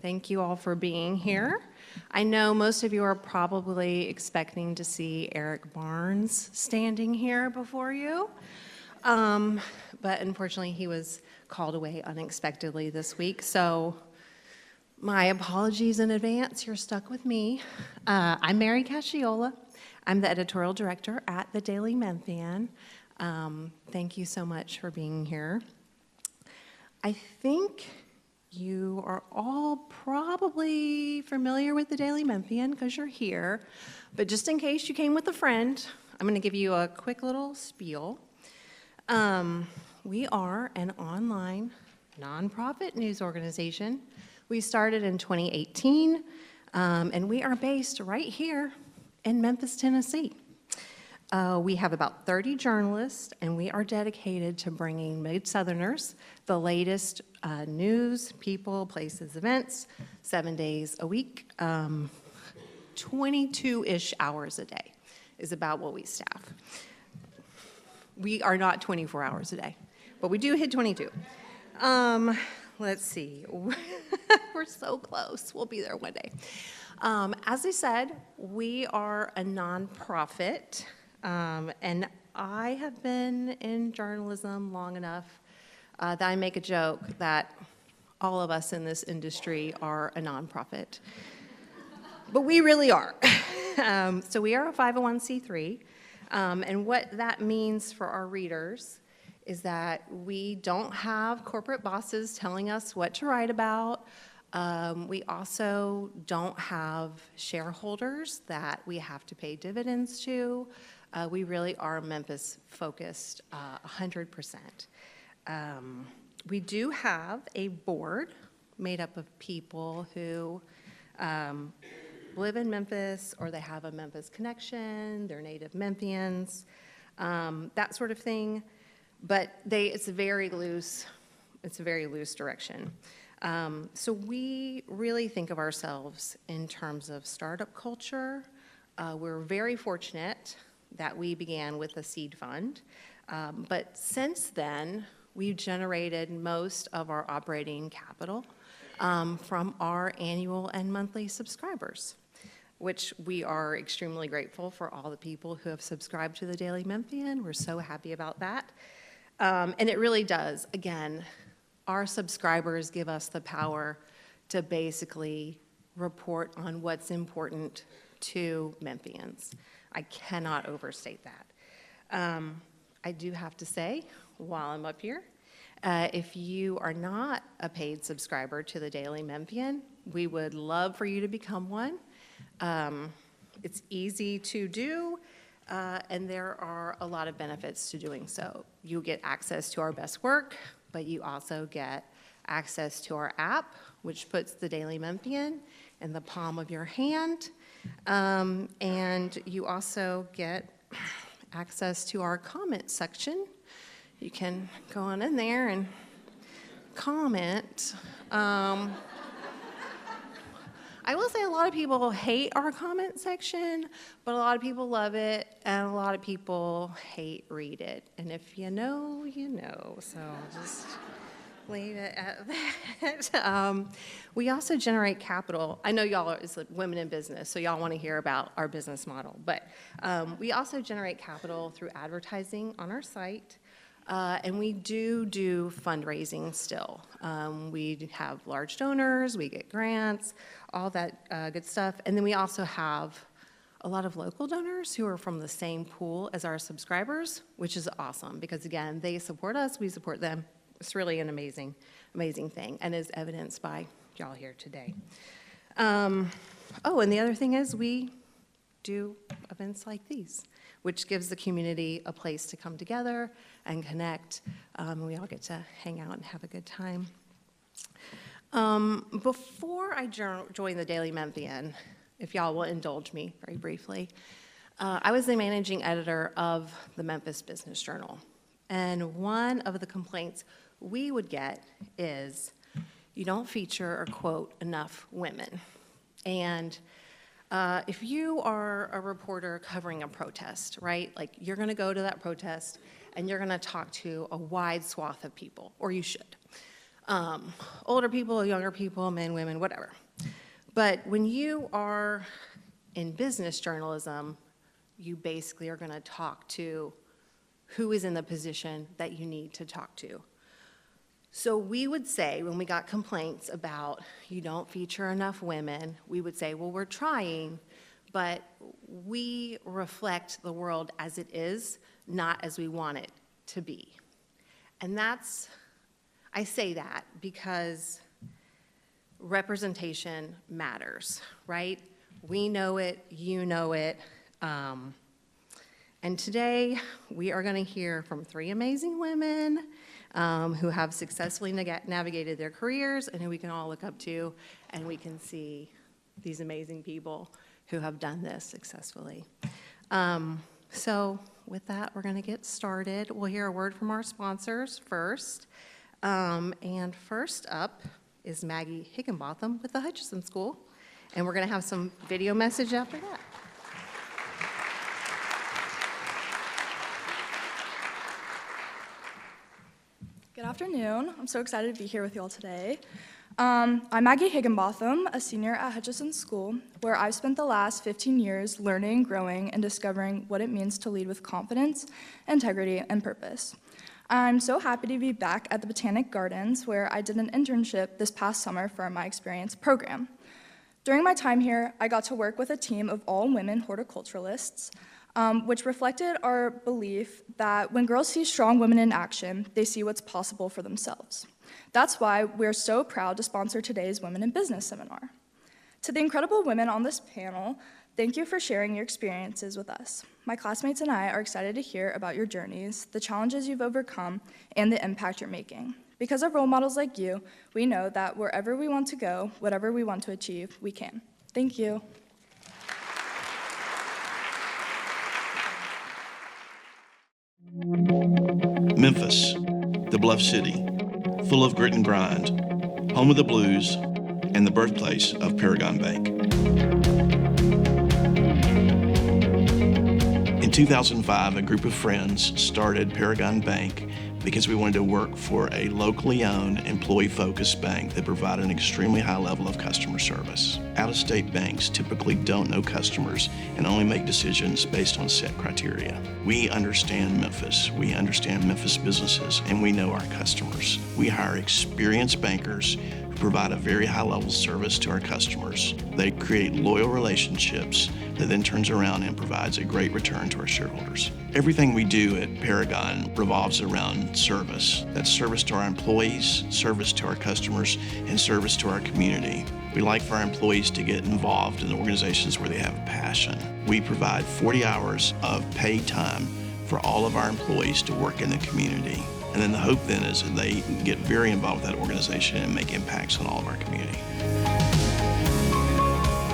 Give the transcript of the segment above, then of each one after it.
Thank you all for being here. I know most of you are probably expecting to see Eric Barnes standing here before you, but unfortunately he was called away unexpectedly this week, so my apologies in advance. You're stuck with me. I'm Mary Casciola. I'm the editorial director at the Daily Memphian. Thank you so much for being here. I think you are all probably familiar with the Daily Memphian because you're here, but just in case you came with a friend, I'm going to give you a quick little spiel. We are an online nonprofit news organization. We started in 2018, and we are based right here in Memphis, Tennessee. We have about 30 journalists, and we are dedicated to bringing Mid-Southerners the latest news, people, places, events, 7 days a week, 22-ish hours a day is about what we staff. We are not 24 hours a day, but we do hit 22. Let's see. We're so close. We'll be there one day. As I said, we are a nonprofit. And I have been in journalism long enough that I make a joke that all of us in this industry are a nonprofit. But we really are. So we are a 501c3. And what that means for our readers is that we don't have corporate bosses telling us what to write about. We also don't have shareholders that we have to pay dividends to. We really are Memphis-focused 100%. We do have a board made up of people who live in Memphis, or they have a Memphis connection, they're native Memphians, that sort of thing. But it's a very loose direction. So we really think of ourselves in terms of startup culture. We're very fortunate that we began with a seed fund. But since then, we've generated most of our operating capital from our annual and monthly subscribers, which we are extremely grateful for all the people who have subscribed to the Daily Memphian. We're so happy about that. And it really does, again, our subscribers give us the power to basically report on what's important to Memphians. I cannot overstate that. I do have to say, while I'm up here, if you are not a paid subscriber to the Daily Memphian, we would love for you to become one. It's easy to do, and there are a lot of benefits to doing so. You get access to our best work, but you also get access to our app, which puts the Daily Memphian in the palm of your hand. And you also get access to our comment section. You can go on in there and comment. I will say a lot of people hate our comment section, but a lot of people love it, and a lot of people read it. And if you know, you know. So just leave it at that. We also generate capital. I know y'all are women in business, so y'all want to hear about our business model. But we also generate capital through advertising on our site. And we do fundraising still. We have large donors, we get grants, all that good stuff. And then we also have a lot of local donors who are from the same pool as our subscribers, which is awesome because, again, they support us, we support them. It's really an amazing thing, and is evidenced by y'all here today. And the other thing is we do events like these, which gives the community a place to come together and connect. We all get to hang out and have a good time. Before I joined the Daily Memphian, if y'all will indulge me very briefly, I was the managing editor of the Memphis Business Journal. And one of the complaints we would get is you don't feature or quote enough women. And if you are a reporter covering a protest, right, like you're going to go to that protest and you're going to talk to a wide swath of people, or you should. older people, younger people, men, women, whatever. But when you are in business journalism, you basically are going to talk to who is in the position that you need to talk to. So we would say, when we got complaints about you don't feature enough women, we would say, well, we're trying, but we reflect the world as it is, not as we want it to be. And that's, I say that because representation matters, right? We know it, you know it. And today, we are going to hear from 3 amazing women who have successfully navigated their careers and who we can all look up to, and we can see these amazing people who have done this successfully. So with that, we're going to get started. We'll hear a word from our sponsors first. And first up is Maggie Higginbotham with the Hutchinson School, and we're going to have some video message after that. Good afternoon. I'm so excited to be here with you all today. I'm Maggie Higginbotham, a senior at Hutchinson School, where I've spent the last 15 years learning, growing, and discovering what it means to lead with confidence, integrity, and purpose. I'm so happy to be back at the Botanic Gardens, where I did an internship this past summer for my experience program. During my time here, I got to work with a team of all women horticulturalists, which reflected our belief that when girls see strong women in action, they see what's possible for themselves. That's why we're so proud to sponsor today's Women in Business seminar. To the incredible women on this panel, thank you for sharing your experiences with us. My classmates and I are excited to hear about your journeys, the challenges you've overcome, and the impact you're making. Because of role models like you, we know that wherever we want to go, whatever we want to achieve, we can. Thank you. Memphis, the Bluff City, full of grit and grind, home of the blues, and the birthplace of Paragon Bank. In 2005, a group of friends started Paragon Bank because we wanted to work for a locally owned, employee-focused bank that provided an extremely high level of customer service. Out-of-state banks typically don't know customers and only make decisions based on set criteria. We understand Memphis, we understand Memphis businesses, and we know our customers. We hire experienced bankers who provide a very high level of service to our customers. They create loyal relationships that then turns around and provides a great return to our shareholders. Everything we do at Paragon revolves around service. That's service to our employees, service to our customers, and service to our community. We like for our employees to get involved in organizations where they have a passion. We provide 40 hours of paid time for all of our employees to work in the community. And then the hope then is that they get very involved with that organization and make impacts on all of our community.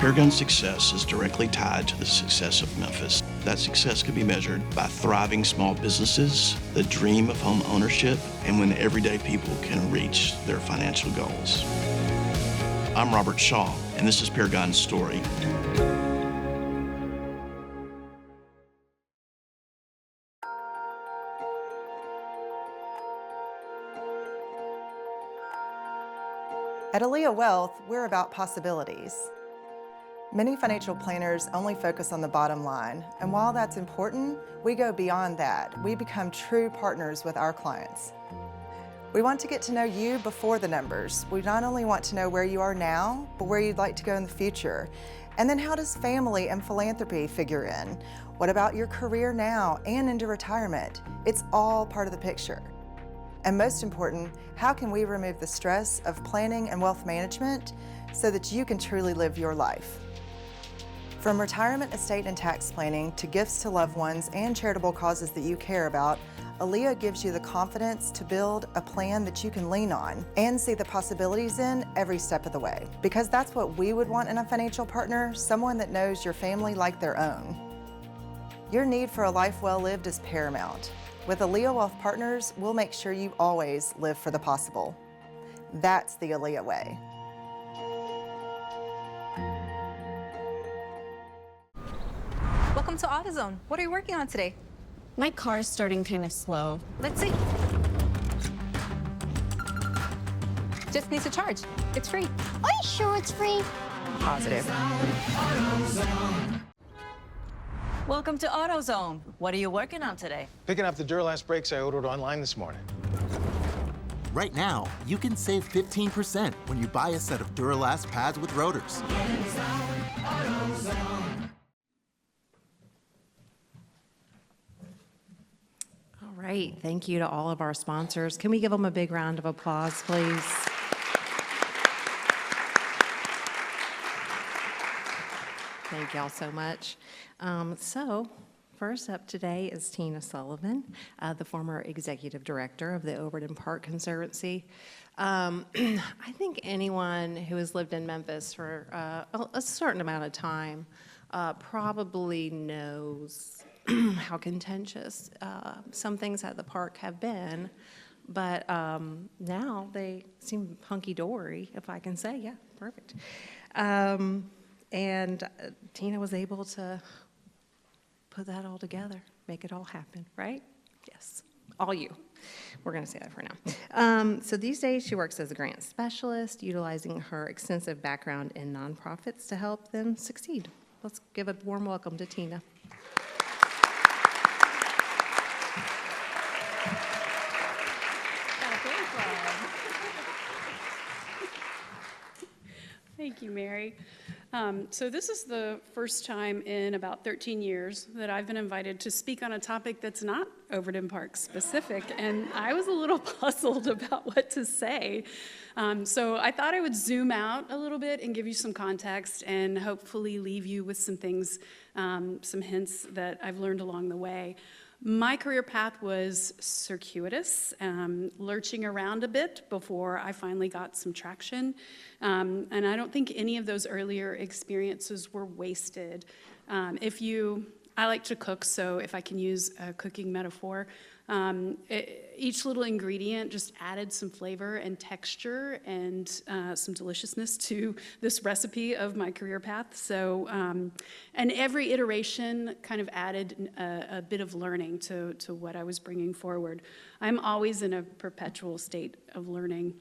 Paragon's success is directly tied to the success of Memphis. That success could be measured by thriving small businesses, the dream of home ownership, and when everyday people can reach their financial goals. I'm Robert Shaw, and this is Paragon's story. At Aaliyah Wealth, we're about possibilities. Many financial planners only focus on the bottom line, and while that's important, we go beyond that. We become true partners with our clients. We want to get to know you before the numbers. We not only want to know where you are now, but where you'd like to go in the future. And then how does family and philanthropy figure in? What about your career now and into retirement? It's all part of the picture. And most important, how can we remove the stress of planning and wealth management so that you can truly live your life? From retirement, estate, and tax planning to gifts to loved ones and charitable causes that you care about, Aaliyah gives you the confidence to build a plan that you can lean on and see the possibilities in every step of the way. Because that's what we would want in a financial partner, someone that knows your family like their own. Your need for a life well lived is paramount. With Aaliyah Wealth Partners, we'll make sure you always live for the possible. That's the Aaliyah way. Welcome to AutoZone. What are you working on today? My car is starting kind of slow. Let's see. Just needs a charge. It's free. Are you sure it's free? Positive. Welcome to AutoZone. What are you working on today? Picking up the Duralast brakes I ordered online this morning. Right now, you can save 15% when you buy a set of Duralast pads with rotors. All right, thank you to all of our sponsors. Can we give them a big round of applause, please? Thank y'all so much. First up today is Tina Sullivan, the former executive director of the Overton Park Conservancy. I think anyone who has lived in Memphis for a certain amount of time probably knows how contentious some things at the park have been, but now they seem hunky-dory, if I can say. Yeah, perfect. And Tina was able to put that all together, make it all happen, right? Yes, all you. We're going to say that for now. So these days she works as a grant specialist, utilizing her extensive background in nonprofits to help them succeed. Let's give a warm welcome to Tina. Thank you, Mary. So this is the first time in about 13 years that I've been invited to speak on a topic that's not Overton Park specific, and I was a little puzzled about what to say. So I thought I would zoom out a little bit and give you some context and hopefully leave you with some things, some hints that I've learned along the way. My career path was circuitous, lurching around a bit before I finally got some traction. And I don't think any of those earlier experiences were wasted. I like to cook, so if I can use a cooking metaphor, each little ingredient just added some flavor and texture and some deliciousness to this recipe of my career path. So, and every iteration kind of added a bit of learning to what I was bringing forward. I'm always in a perpetual state of learning.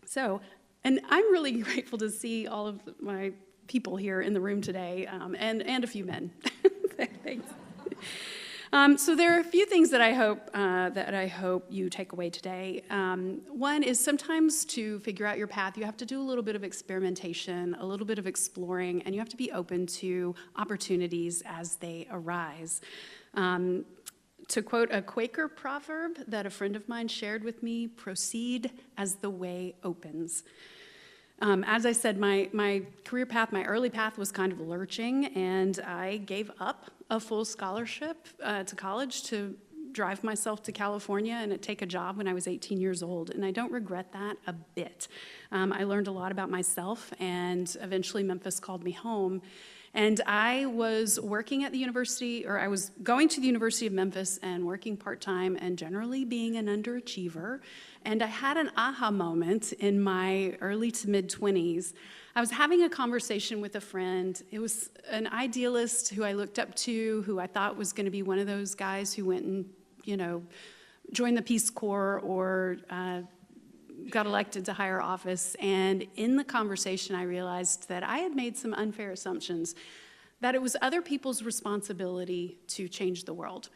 So, and I'm really grateful to see all of my people here in the room today, and a few men. Thanks. So there are a few things that I hope you take away today. One is sometimes to figure out your path, you have to do a little bit of experimentation, a little bit of exploring, and you have to be open to opportunities as they arise. To quote a Quaker proverb that a friend of mine shared with me, proceed as the way opens. As I said, my career path, my early path was kind of lurching, and I gave up a full scholarship to college to drive myself to California and take a job when I was 18 years old, and I don't regret that a bit. I learned a lot about myself, and eventually Memphis called me home. And I was working at the university, or I was going to the University of Memphis and working part-time and generally being an underachiever. And I had an aha moment in my early to mid-20s. I was having a conversation with a friend. It was an idealist who I looked up to, who I thought was going to be one of those guys who went and, joined the Peace Corps or got elected to higher office, and in the conversation I realized that I had made some unfair assumptions, that it was other people's responsibility to change the world.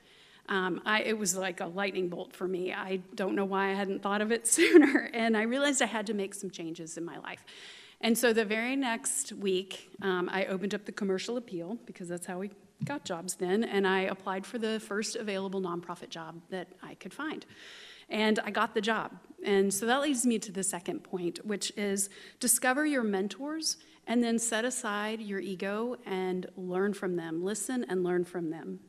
It was like a lightning bolt for me. I don't know why I hadn't thought of it sooner, and I realized I had to make some changes in my life. And so the very next week, I opened up the commercial appeal, because that's how we got jobs then, and I applied for the first available nonprofit job that I could find. And I got the job. And so that leads me to the second point, which is discover your mentors and then set aside your ego and learn from them. Listen and learn from them.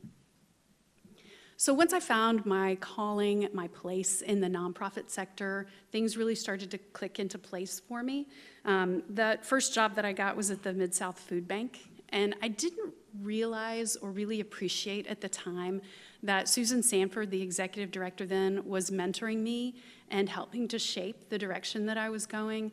So once I found my calling, my place in the nonprofit sector, things really started to click into place for me. That first job that I got was at the Mid-South Food Bank. And I didn't realize or really appreciate at the time that Susan Sanford, the executive director then, was mentoring me and helping to shape the direction that I was going.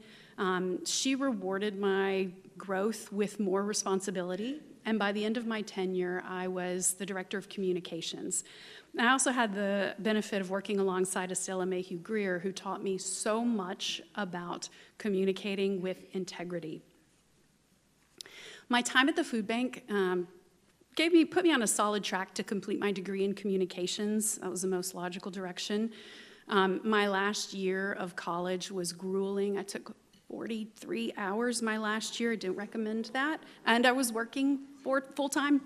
She rewarded my growth with more responsibility And by the end of my tenure, I was the director of communications. And I also had the benefit of working alongside Estella Mayhew Greer, who taught me so much about communicating with integrity. My time at the food bank put me on a solid track to complete my degree in communications. That was the most logical direction. My last year of college was grueling. I took 43 hours my last year. I didn't recommend that. And I was working full-time.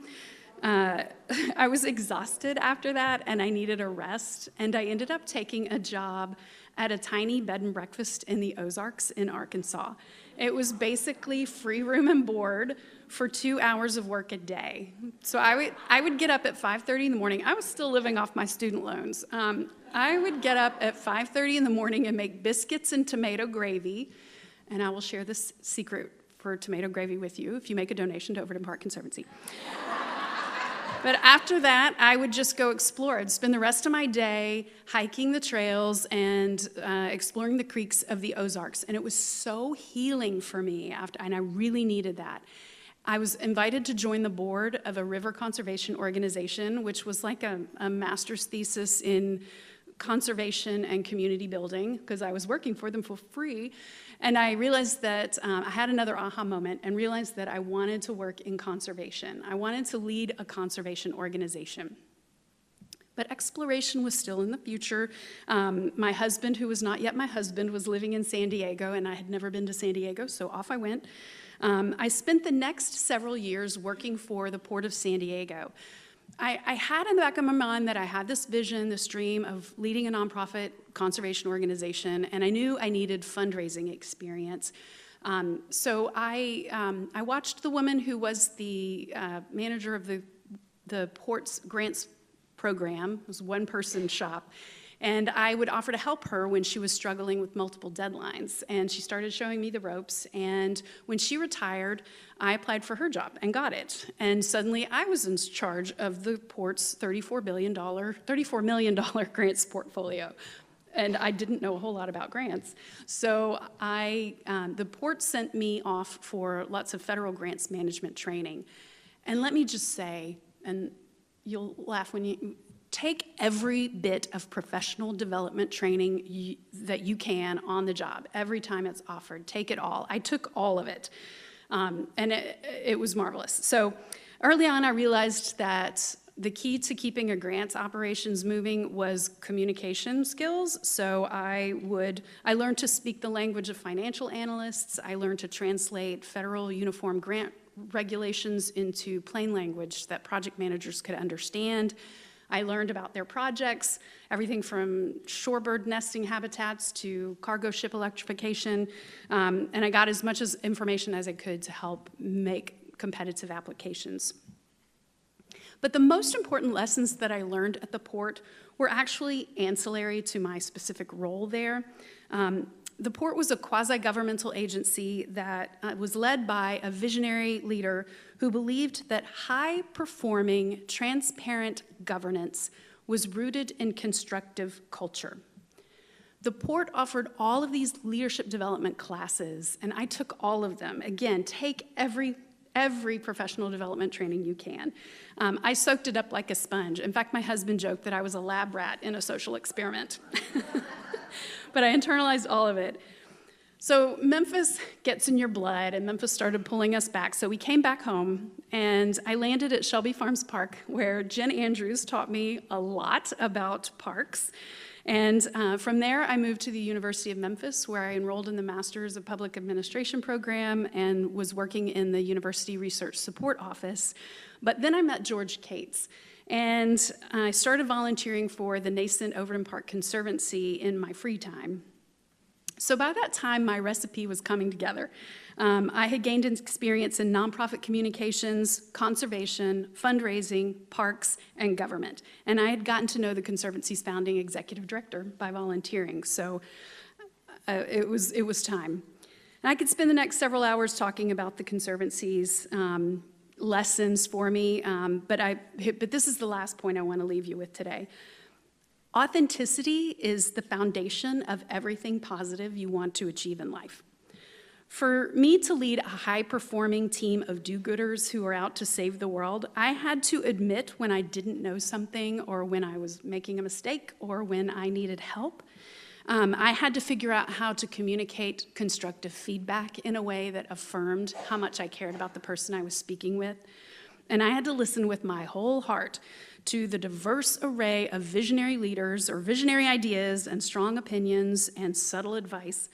I was exhausted after that, and I needed a rest. And I ended up taking a job at a tiny bed and breakfast in the Ozarks in Arkansas. It was basically free room and board for 2 hours of work a day. So I would get up at 5:30 in the morning. I was still living off my student loans. I would get up at 5:30 in the morning and make biscuits and tomato gravy. And I will share this secret for tomato gravy with you if you make a donation to Overton Park Conservancy. But after that, I would just go explore. I'd spend the rest of my day hiking the trails and exploring the creeks of the Ozarks. And it was so healing for me, and I really needed that. I was invited to join the board of a river conservation organization, which was like a master's thesis in conservation and community building, because I was working for them for free. And I realized that I had another aha moment and realized that I wanted to work in conservation. I wanted to lead a conservation organization. But exploration was still in the future. My husband, who was not yet my husband, was living in San Diego, and I had never been to San Diego, so off I went. I spent the next several years working for the Port of San Diego. I had in the back of my mind that I had this vision, this dream of leading a nonprofit conservation organization, and I knew I needed fundraising experience. So I watched the woman who was the manager of the Port's grants program. It was a one-person shop. And I would offer to help her when she was struggling with multiple deadlines. And she started showing me the ropes. And when she retired, I applied for her job and got it. And suddenly I was in charge of the Port's $34 million grants portfolio. And I didn't know a whole lot about grants. So the Port sent me off for lots of federal grants management training. And let me just say, and you'll laugh when you take every bit of professional development training that you can on the job, every time it's offered. Take it all. I took all of it, and it was marvelous. So early on, I realized that the key to keeping a grants operations moving was communication skills. So I learned to speak the language of financial analysts. I learned to translate federal uniform grant regulations into plain language that project managers could understand. I learned about their projects, everything from shorebird nesting habitats to cargo ship electrification, and I got as much information as I could to help make competitive applications. But the most important lessons that I learned at the Port were actually ancillary to my specific role there. The Port was a quasi-governmental agency that was led by a visionary leader who believed that high-performing, transparent governance was rooted in constructive culture. The Port offered all of these leadership development classes, and I took all of them. Again, take every professional development training you can. I soaked it up like a sponge. In fact, my husband joked that I was a lab rat in a social experiment. But I internalized all of it. So Memphis gets in your blood, and Memphis started pulling us back. So we came back home, and I landed at Shelby Farms Park, where Jen Andrews taught me a lot about parks. And from there, I moved to the University of Memphis, where I enrolled in the Master's of Public Administration program and was working in the University Research Support Office. But then I met George Cates, and I started volunteering for the nascent Overton Park Conservancy in my free time. So by that time, my recipe was coming together. I had gained experience in nonprofit communications, conservation, fundraising, parks, and government. And I had gotten to know the Conservancy's founding executive director by volunteering. So it was time. And I could spend the next several hours talking about the Conservancy's lessons for me, but this is the last point I want to leave you with today. Authenticity is the foundation of everything positive you want to achieve in life. For me to lead a high-performing team of do-gooders who are out to save the world, I had to admit when I didn't know something or when I was making a mistake or when I needed help. I had to figure out how to communicate constructive feedback in a way that affirmed how much I cared about the person I was speaking with. And I had to listen with my whole heart to the diverse array of visionary leaders or visionary ideas and strong opinions and subtle advice.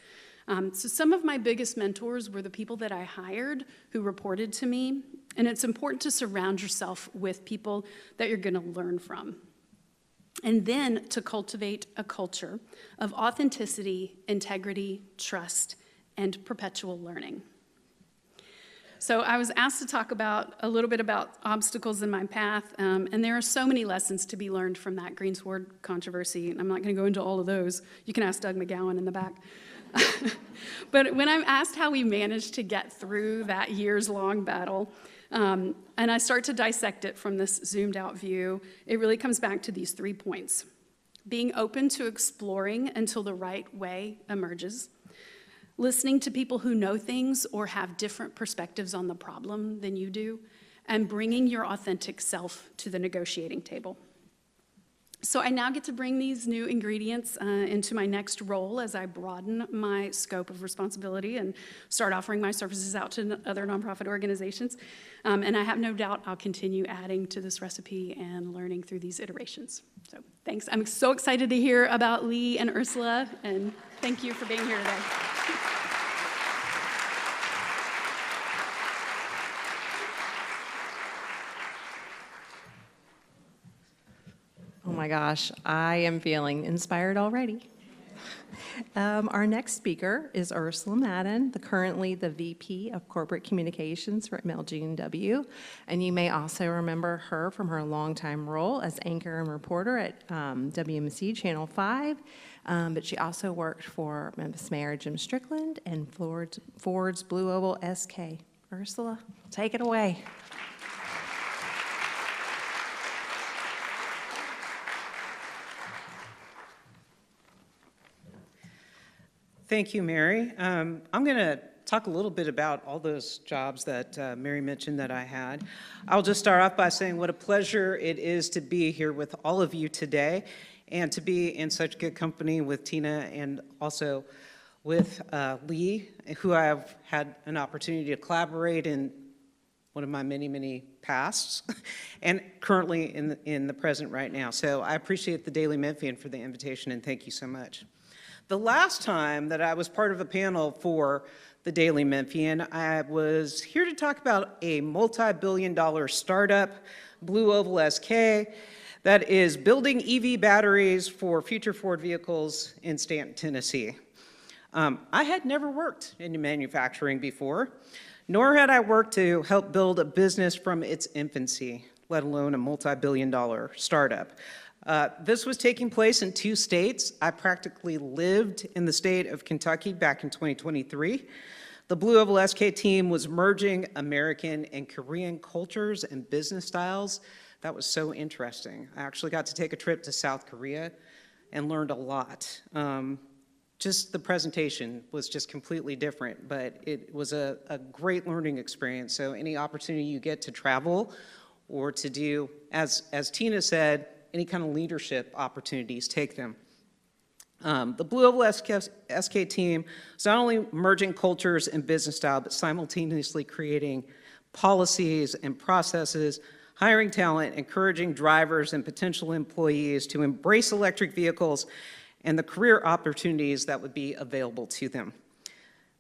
So some of my biggest mentors were the people that I hired who reported to me, and it's important to surround yourself with people that you're going to learn from. And then to cultivate a culture of authenticity, integrity, trust, and perpetual learning. So I was asked to talk a little bit about obstacles in my path, and there are so many lessons to be learned from that greensward controversy, and I'm not going to go into all of those. You can ask Doug McGowan in the back. But when I'm asked how we managed to get through that years-long battle, and I start to dissect it from this zoomed-out view, it really comes back to these 3 points. Being open to exploring until the right way emerges, listening to people who know things or have different perspectives on the problem than you do, and bringing your authentic self to the negotiating table. So I now get to bring these new ingredients into my next role as I broaden my scope of responsibility and start offering my services out to other nonprofit organizations. And I have no doubt I'll continue adding to this recipe and learning through these iterations. So thanks. I'm so excited to hear about Leigh and Ursula, and thank you for being here today. Oh my gosh, I am feeling inspired already. Our next speaker is Ursula Madden, currently the VP of Corporate Communications for MLGW, and you may also remember her from her longtime role as anchor and reporter at WMC Channel 5, but she also worked for Memphis Mayor Jim Strickland and Ford's Blue Oval SK. Ursula, take it away. Thank you, Mary. I'm going to talk a little bit about all those jobs that Mary mentioned that I had. I'll just start off by saying what a pleasure it is to be here with all of you today and to be in such good company with Tina and also with Leigh, who I've had an opportunity to collaborate in one of my many, many pasts, and currently in the present right now. So I appreciate the Daily Memphian for the invitation, and thank you so much. The last time that I was part of a panel for the Daily Memphian, I was here to talk about a multi-billion-dollar startup, Blue Oval SK, that is building EV batteries for future Ford vehicles in Stanton, Tennessee. I had never worked in manufacturing before, nor had I worked to help build a business from its infancy, let alone a multi-billion-dollar startup. This was taking place in 2 states. I practically lived in the state of Kentucky back in 2023. The Blue Oval SK team was merging American and Korean cultures and business styles. That was so interesting. I actually got to take a trip to South Korea and learned a lot. Just the presentation was just completely different, but it was a great learning experience. So any opportunity you get to travel or to do, as Tina said, any kind of leadership opportunities, take them. The Blue Oval SK team is not only merging cultures and business style, but simultaneously creating policies and processes, hiring talent, encouraging drivers and potential employees to embrace electric vehicles and the career opportunities that would be available to them.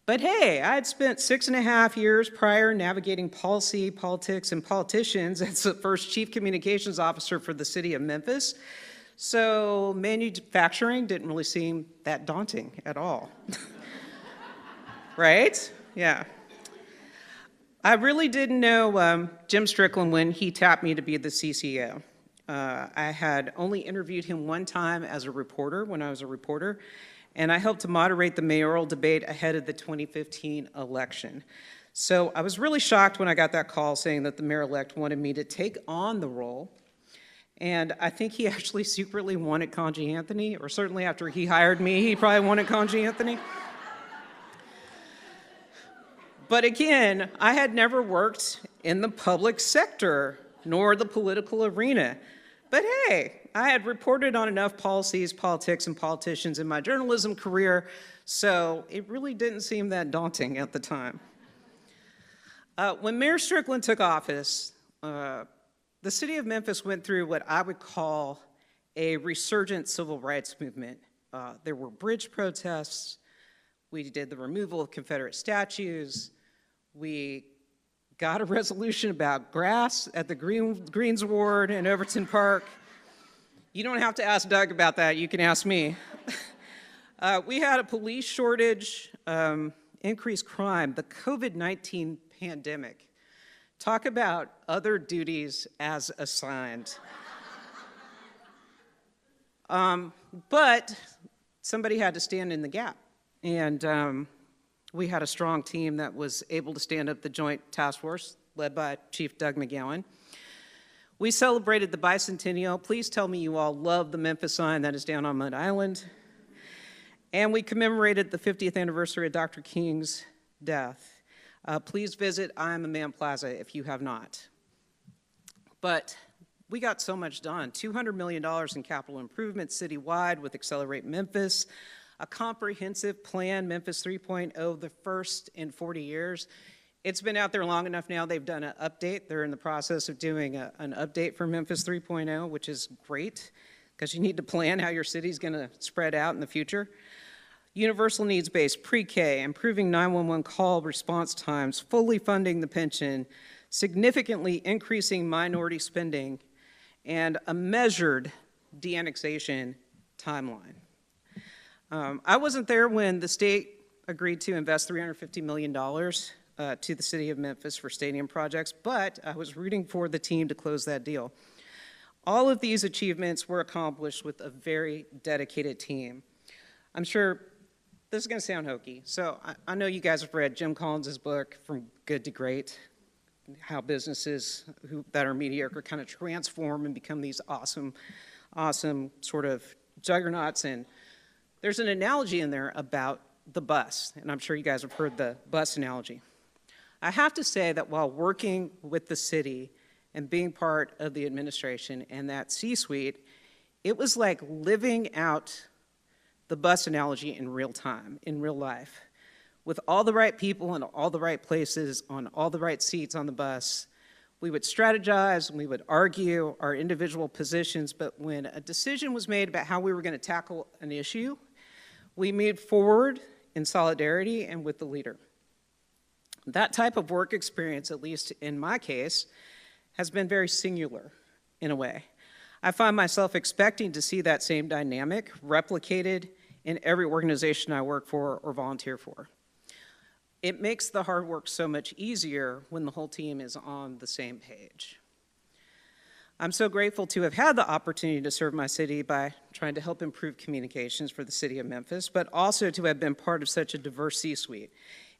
But hey, I had spent 6.5 years prior navigating policy, politics, and politicians as the first chief communications officer for the city of Memphis. So manufacturing didn't really seem that daunting at all. Right? Yeah. I really didn't know Jim Strickland when he tapped me to be the CCO. I had only interviewed him one time as a reporter when I was a reporter, and I helped to moderate the mayoral debate ahead of the 2015 election. So I was really shocked when I got that call saying that the mayor-elect wanted me to take on the role, and I think he actually secretly wanted Conji Anthony, or certainly after he hired me, he probably wanted Conji Anthony. But again, I had never worked in the public sector, nor the political arena. But hey, I had reported on enough policies, politics, and politicians in my journalism career, so it really didn't seem that daunting at the time. When Mayor Strickland took office, the city of Memphis went through what I would call a resurgent civil rights movement. There were bridge protests. We did the removal of Confederate statues. We got a resolution about grass at the Greens Ward in Overton Park. You don't have to ask Doug about that. You can ask me. We had a police shortage, increased crime, the COVID-19 pandemic. Talk about other duties as assigned. But somebody had to stand in the gap. And we had a strong team that was able to stand up the Joint Task Force, led by Chief Doug McGowan. We celebrated the bicentennial. Please tell me you all love the Memphis sign that is down on Mud Island. And we commemorated the 50th anniversary of Dr. King's death. Please visit I Am a Man Plaza if you have not. But we got so much done. $200 million in capital improvements citywide with Accelerate Memphis, a comprehensive plan, Memphis 3.0, the first in 40 years. It's been out there long enough now. They've done an update. They're in the process of doing an update for Memphis 3.0, which is great because you need to plan how your city's going to spread out in the future. Universal needs-based pre-K, improving 911 call response times, fully funding the pension, significantly increasing minority spending, and a measured de-annexation timeline. I wasn't there when the state agreed to invest $350 million to the city of Memphis for stadium projects, but I was rooting for the team to close that deal. All of these achievements were accomplished with a very dedicated team. I'm sure this is going to sound hokey, so I know you guys have read Jim Collins' book, From Good to Great, how businesses that are mediocre kind of transform and become these awesome sort of juggernauts. And there's an analogy in there about the bus, and I'm sure you guys have heard the bus analogy. I have to say that while working with the city and being part of the administration and that C-suite, it was like living out the bus analogy in real time, in real life, with all the right people in all the right places, on all the right seats on the bus. We would strategize, and we would argue our individual positions, but when a decision was made about how we were going to tackle an issue, we moved forward in solidarity and with the leader. That type of work experience, at least in my case, has been very singular in a way. I find myself expecting to see that same dynamic replicated in every organization I work for or volunteer for. It makes the hard work so much easier when the whole team is on the same page. I'm so grateful to have had the opportunity to serve my city by trying to help improve communications for the city of Memphis, but also to have been part of such a diverse C-suite.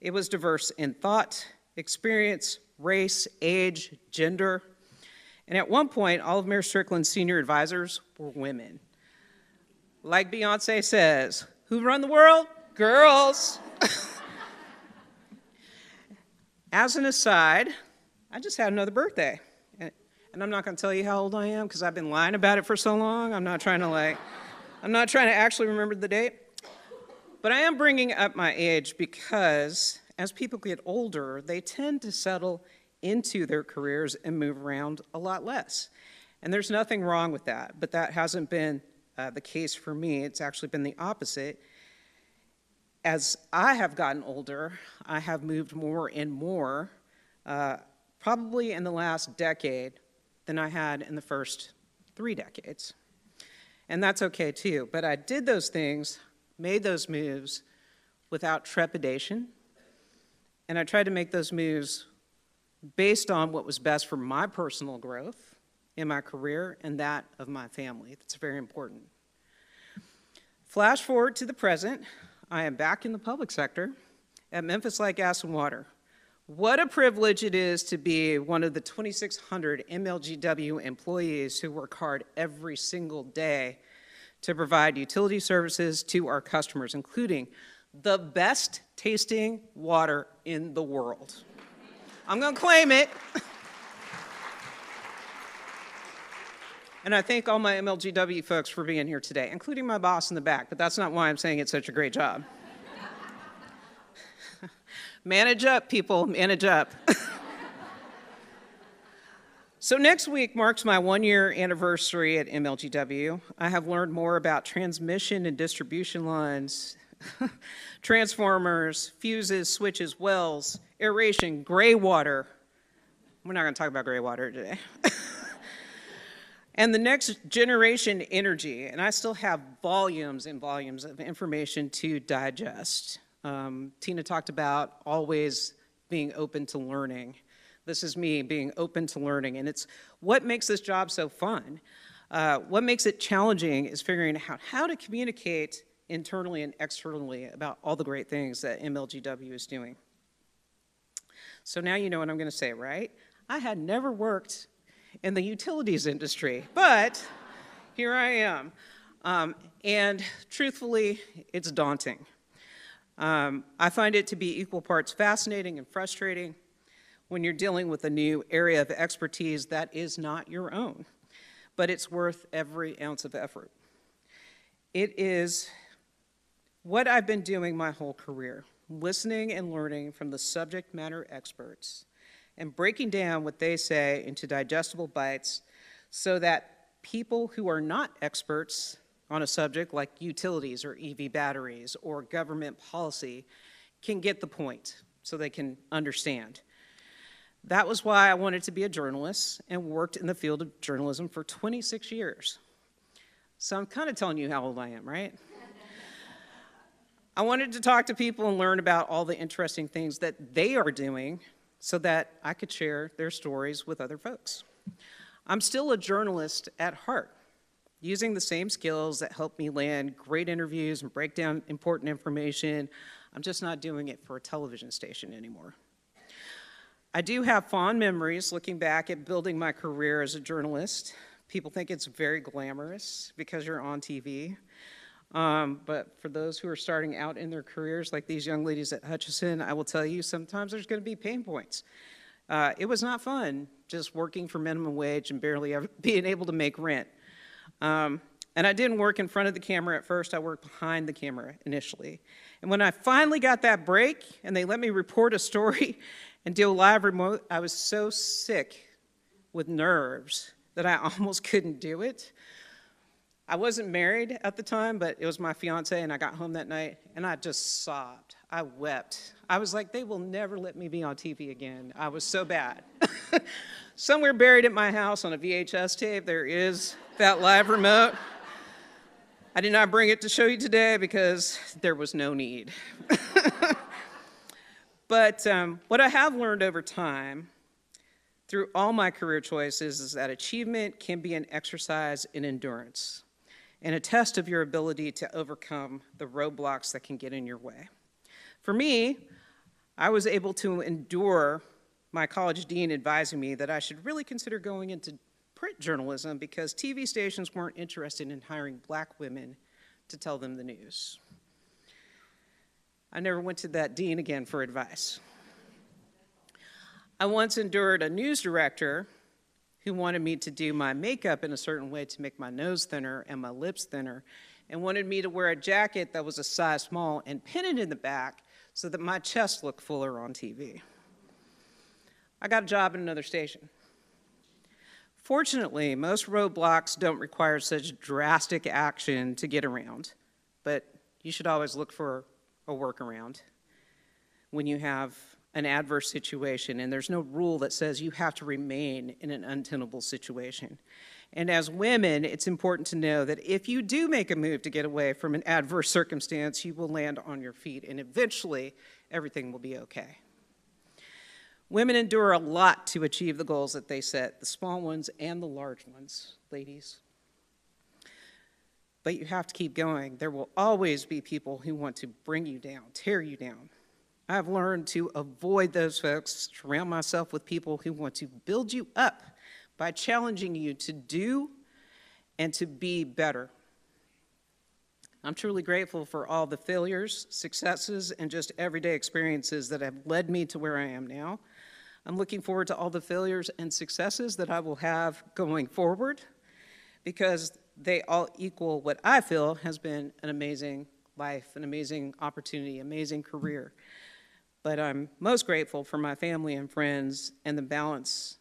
It was diverse in thought, experience, race, age, gender, and at one point, all of Mayor Strickland's senior advisors were women. Like Beyonce says, who run the world? Girls. As an aside, I just had another birthday. And I'm not going to tell you how old I am because I've been lying about it for so long. I'm not trying to actually remember the date. But I am bringing up my age because as people get older, they tend to settle into their careers and move around a lot less. And there's nothing wrong with that, but that hasn't been the case for me. It's actually been the opposite. As I have gotten older, I have moved more and more, probably in the last decade, than I had in the first 3 decades. And that's okay too, but I did those things, made those moves without trepidation, and I tried to make those moves based on what was best for my personal growth in my career and that of my family. That's very important. Flash forward to the present, I am back in the public sector at Memphis Light, Gas, and Water. What a privilege it is to be one of the 2,600 MLGW employees who work hard every single day to provide utility services to our customers, including the best tasting water in the world. I'm gonna claim it. And I thank all my MLGW folks for being here today, including my boss in the back, but that's not why I'm saying it's such a great job. Manage up, people, manage up. So next week marks my 1-year anniversary at MLGW. I have learned more about transmission and distribution lines, transformers, fuses, switches, wells, aeration, gray water. We're not gonna talk about gray water today. And the next generation energy, and I still have volumes and volumes of information to digest. Tina talked about always being open to learning. This is me being open to learning, and it's what makes this job so fun. What makes it challenging is figuring out how to communicate internally and externally about all the great things that MLGW is doing. So now you know what I'm gonna say, right? I had never worked in the utilities industry, but here I am. And truthfully, it's daunting. I find it to be equal parts fascinating and frustrating when you're dealing with a new area of expertise that is not your own, but it's worth every ounce of effort. It is what I've been doing my whole career, listening and learning from the subject matter experts and breaking down what they say into digestible bites so that people who are not experts on a subject like utilities or EV batteries or government policy can get the point so they can understand. That was why I wanted to be a journalist and worked in the field of journalism for 26 years. So I'm kind of telling you how old I am, right? I wanted to talk to people and learn about all the interesting things that they are doing so that I could share their stories with other folks. I'm still a journalist at heart, using the same skills that help me land great interviews and break down important information. I'm just not doing it for a television station anymore. I do have fond memories looking back at building my career as a journalist. People think it's very glamorous because you're on TV. But for those who are starting out in their careers, like these young ladies at Hutchison, I will tell you sometimes there's going to be pain points. It was not fun just working for minimum wage and barely ever being able to make rent. And I didn't work in front of the camera at first, I worked behind the camera initially. And when I finally got that break and they let me report a story and do a live remote, I was so sick with nerves that I almost couldn't do it. I wasn't married at the time, but it was my fiance, and I got home that night, and I just sobbed. I wept. I was like, they will never let me be on TV again. I was so bad. Somewhere buried at my house on a VHS tape, there is that live remote. I did not bring it to show you today because there was no need. But what I have learned over time through all my career choices is that achievement can be an exercise in endurance and a test of your ability to overcome the roadblocks that can get in your way. For me, I was able to endure my college dean advising me that I should really consider going into print journalism because TV stations weren't interested in hiring black women to tell them the news. I never went to that dean again for advice. I once endured a news director who wanted me to do my makeup in a certain way to make my nose thinner and my lips thinner, and wanted me to wear a jacket that was a size small and pin it in the back so that my chest looked fuller on TV. I got a job in another station. Fortunately, most roadblocks don't require such drastic action to get around, but you should always look for a workaround when you have an adverse situation, and there's no rule that says you have to remain in an untenable situation. And as women, it's important to know that if you do make a move to get away from an adverse circumstance, you will land on your feet, and eventually, everything will be okay. Women endure a lot to achieve the goals that they set, the small ones and the large ones, ladies. But you have to keep going. There will always be people who want to bring you down, tear you down. I've learned to avoid those folks, surround myself with people who want to build you up by challenging you to do and to be better. I'm truly grateful for all the failures, successes, and just everyday experiences that have led me to where I am now. I'm looking forward to all the failures and successes that I will have going forward, because they all equal what I feel has been an amazing life, an amazing opportunity, amazing career. But I'm most grateful for my family and friends and the balance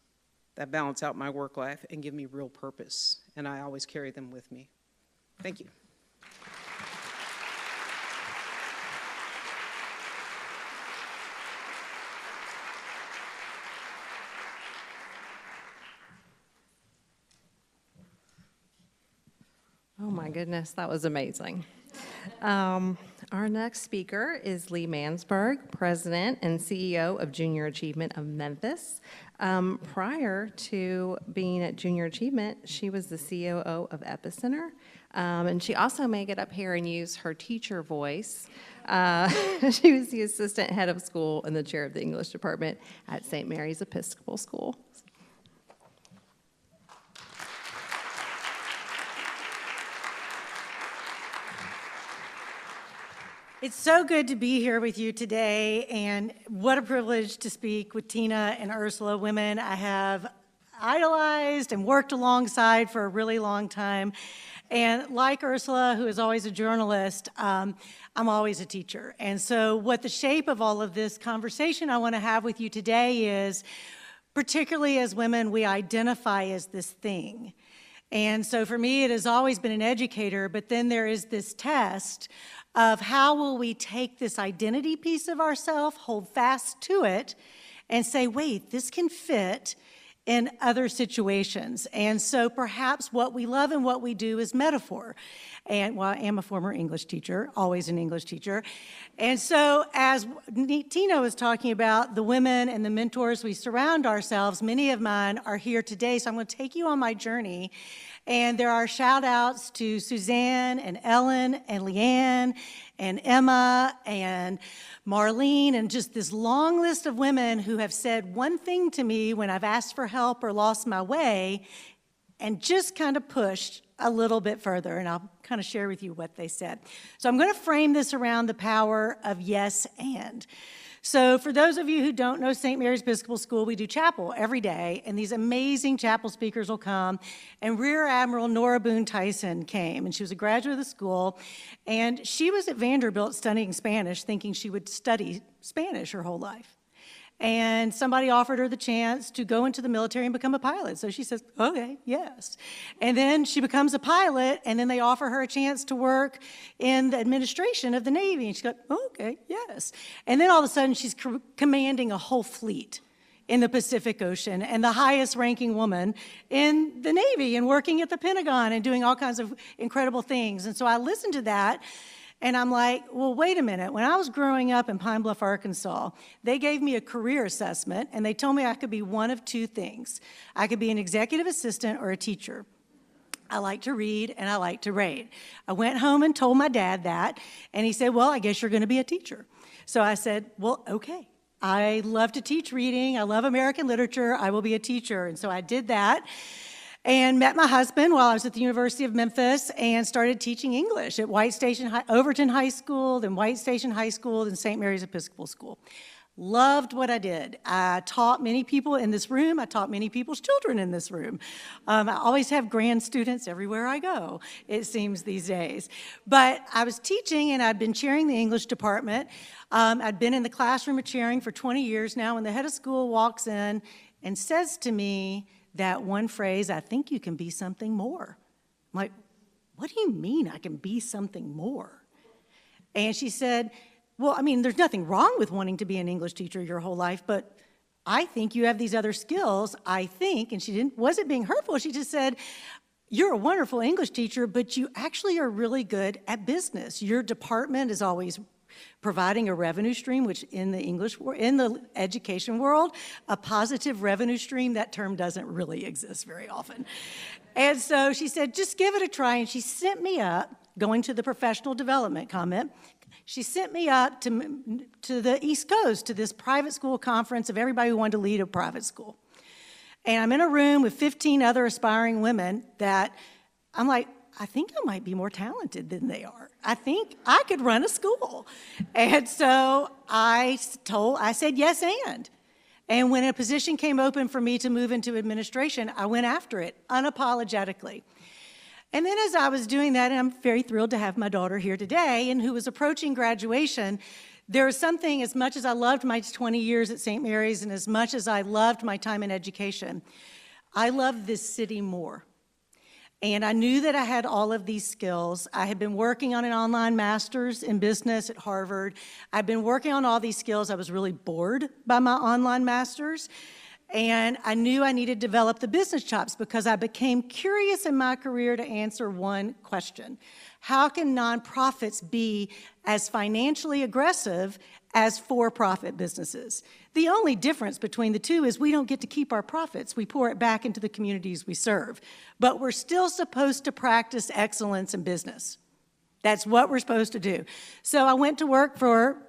that balance out my work life and give me real purpose, and I always carry them with me. Thank you. Oh my goodness, that was amazing. Our next speaker is Leigh Mansberg, President and CEO of Junior Achievement of Memphis. Prior to being at Junior Achievement, she was the COO of Epicenter, and she also may get up here and use her teacher voice. She was the assistant head of school and the chair of the English department at St. Mary's Episcopal School. It's so good to be here with you today, and what a privilege to speak with Tina and Ursula, women I have idolized and worked alongside for a really long time. And like Ursula, who is always a journalist, I'm always a teacher. And so what the shape of all of this conversation I want to have with you today is, particularly as women, we identify as this thing. And so for me, it has always been an educator, but then there is this test of how will we take this identity piece of ourselves, hold fast to it, and say, wait, this can fit in other situations. And so perhaps what we love and what we do is metaphor. And well, I am a former English teacher, always an English teacher. And so as Tina was talking about the women and the mentors we surround ourselves, many of mine are here today. So I'm going to take you on my journey. And there are shout outs to Suzanne and Ellen and Leanne and Emma and Marlene, and just this long list of women who have said one thing to me when I've asked for help or lost my way, and just kind of pushed a little bit further, and I'll kind of share with you what they said. So I'm going to frame this around the power of yes and. So for those of you who don't know St. Mary's Episcopal School, we do chapel every day, and these amazing chapel speakers will come. And Rear Admiral Nora Boone Tyson came, and she was a graduate of the school, and she was at Vanderbilt studying Spanish, thinking she would study Spanish her whole life. And somebody offered her the chance to go into the military and become a pilot. So she says, okay, yes. And then she becomes a pilot, and then they offer her a chance to work in the administration of the Navy. And she goes, okay, yes. And then all of a sudden, she's commanding a whole fleet in the Pacific Ocean, and the highest ranking woman in the Navy, and working at the Pentagon and doing all kinds of incredible things. And so I listened to that, and I'm like, well, wait a minute. When I was growing up in Pine Bluff, Arkansas, they gave me a career assessment, and they told me I could be one of two things. I could be an executive assistant or a teacher. I like to read, and I like to write. I went home and told my dad that, and he said, well, I guess you're going to be a teacher. So I said, well, okay. I love to teach reading. I love American literature. I will be a teacher. And so I did that, and met my husband while I was at the University of Memphis, and started teaching English at Overton High School, then White Station High School, then St. Mary's Episcopal School. Loved what I did. I taught many people in this room. I taught many people's children in this room. I always have grand students everywhere I go, it seems these days. But I was teaching, and I'd been chairing the English department. I'd been in the classroom of chairing for 20 years now, when the head of school walks in and says to me that one phrase, I think you can be something more. I'm like, what do you mean I can be something more? And she said, well, I mean, there's nothing wrong with wanting to be an English teacher your whole life, but I think you have these other skills, I think, and she wasn't being hurtful, she just said, you're a wonderful English teacher, but you actually are really good at business. Your department is always providing a revenue stream, which in the education world, a positive revenue stream, that term doesn't really exist very often. And so she said, just give it a try. And she sent me up, going to the professional development comment, she sent me up to the East Coast, to this private school conference of everybody who wanted to lead a private school. And I'm in a room with 15 other aspiring women that I'm like, I think I might be more talented than they are. I think I could run a school. And so I said yes and. And when a position came open for me to move into administration, I went after it unapologetically. And then as I was doing that, and I'm very thrilled to have my daughter here today, and who was approaching graduation, there was something, as much as I loved my 20 years at St. Mary's and as much as I loved my time in education, I loved this city more. And I knew that I had all of these skills. I had been working on an online master's in business at Harvard. I'd been working on all these skills. I was really bored by my online master's. And I knew I needed to develop the business chops because I became curious in my career to answer one question. How can nonprofits be as financially aggressive as for-profit businesses? The only difference between the two is we don't get to keep our profits. We pour it back into the communities we serve. But we're still supposed to practice excellence in business. That's what we're supposed to do. So I went to work for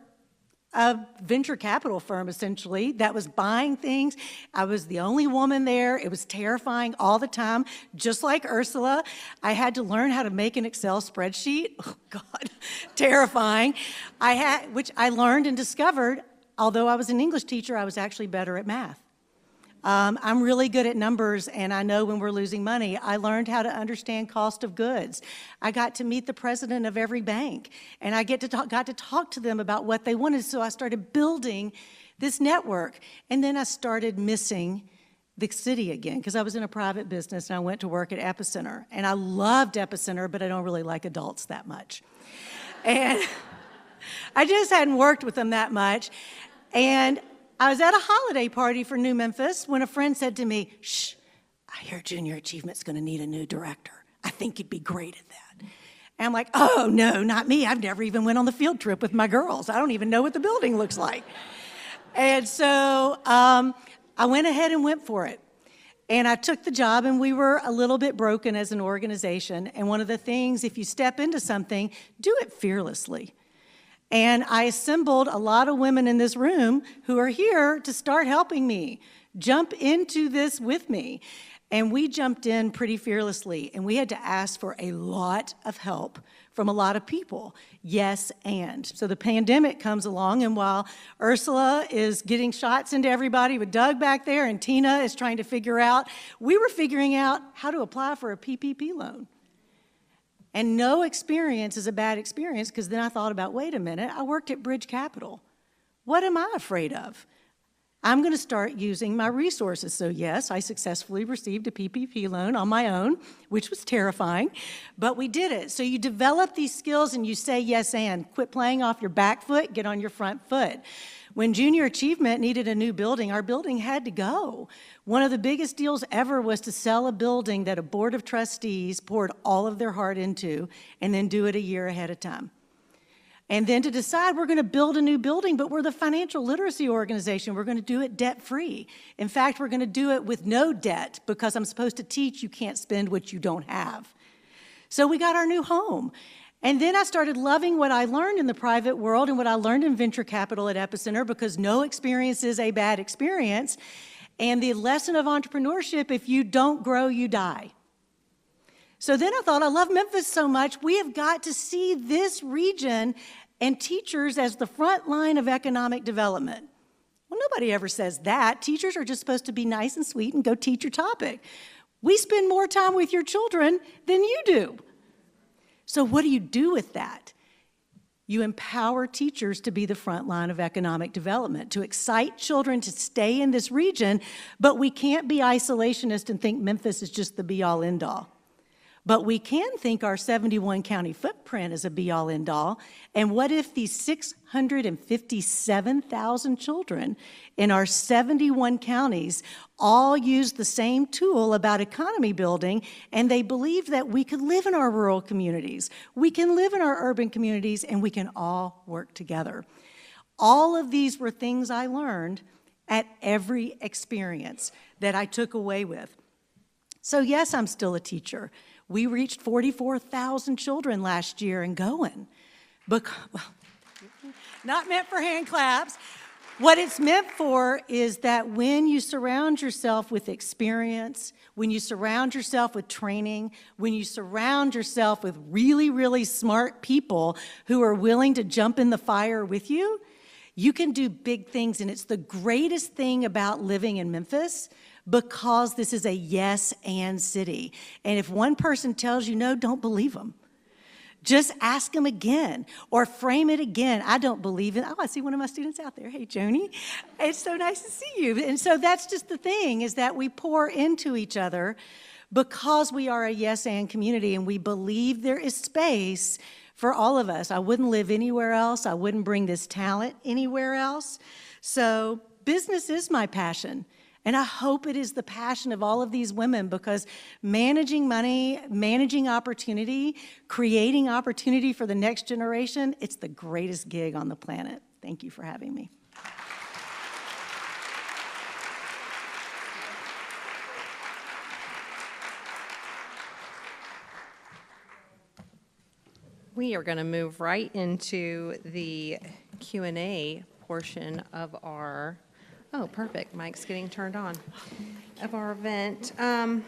a venture capital firm, essentially, that was buying things. I was the only woman there. It was terrifying all the time, just like Ursula. I had to learn how to make an Excel spreadsheet. Oh, God, terrifying. Which I learned and discovered, although I was an English teacher, I was actually better at math. I'm really good at numbers, and I know when we're losing money. I learned how to understand cost of goods. I got to meet the president of every bank, and I got to talk to them about what they wanted, so I started building this network. And then I started missing the city again, because I was in a private business, and I went to work at Epicenter. And I loved Epicenter, but I don't really like adults that much. And I just hadn't worked with them that much. And I was at a holiday party for New Memphis when a friend said to me, "Shh, I hear Junior Achievement's going to need a new director. I think you'd be great at that." And I'm like, "Oh, no, not me. I've never even went on the field trip with my girls. I don't even know what the building looks like." And so I went ahead and went for it. And I took the job, and we were a little bit broken as an organization. And one of the things, if you step into something, do it fearlessly. And I assembled a lot of women in this room who are here to start helping me, jump into this with me. And we jumped in pretty fearlessly, and we had to ask for a lot of help from a lot of people. Yes, and. So the pandemic comes along, and while Ursula is getting shots into everybody with Doug back there, and Tina is trying to figure out, we were figuring out how to apply for a PPP loan. And no experience is a bad experience, because then I thought about, wait a minute, I worked at Bridge Capital. What am I afraid of? I'm going to start using my resources. So yes, I successfully received a PPP loan on my own, which was terrifying, but we did it. So you develop these skills and you say yes and. Quit playing off your back foot, get on your front foot. When Junior Achievement needed a new building, our building had to go. One of the biggest deals ever was to sell a building that a board of trustees poured all of their heart into and then do it a year ahead of time. And then to decide we're going to build a new building, but we're the financial literacy organization. We're going to do it debt-free. In fact, we're going to do it with no debt, because I'm supposed to teach you can't spend what you don't have. So we got our new home. And then I started loving what I learned in the private world and what I learned in venture capital at Epicenter, because no experience is a bad experience. And the lesson of entrepreneurship, if you don't grow, you die. So then I thought, I love Memphis so much, we have got to see this region and teachers as the front line of economic development. Well, nobody ever says that. Teachers are just supposed to be nice and sweet and go teach your topic. We spend more time with your children than you do. So what do you do with that? You empower teachers to be the front line of economic development, to excite children to stay in this region, but we can't be isolationist and think Memphis is just the be-all, end-all. But we can think our 71 county footprint is a be-all, end-all. And what if these 657,000 children in our 71 counties all used the same tool about economy building, and they believed that we could live in our rural communities, we can live in our urban communities, and we can all work together? All of these were things I learned at every experience that I took away with. So yes, I'm still a teacher. We reached 44,000 children last year and going. Well, not meant for hand claps. What it's meant for is that when you surround yourself with experience, when you surround yourself with training, when you surround yourself with really, really smart people who are willing to jump in the fire with you, you can do big things. And it's the greatest thing about living in Memphis, because this is a yes and city. And if one person tells you no, don't believe them. Just ask them again or frame it again. I don't believe it. Oh, I see one of my students out there. Hey, Joni. It's so nice to see you. And so that's just the thing, is that we pour into each other because we are a yes and community, and we believe there is space for all of us. I wouldn't live anywhere else. I wouldn't bring this talent anywhere else. So business is my passion. And I hope it is the passion of all of these women, because managing money, managing opportunity, creating opportunity for the next generation, it's the greatest gig on the planet. Thank you for having me. We are going to move right into the Q&A portion of our, oh, perfect, mic's getting turned on, of our event. I'm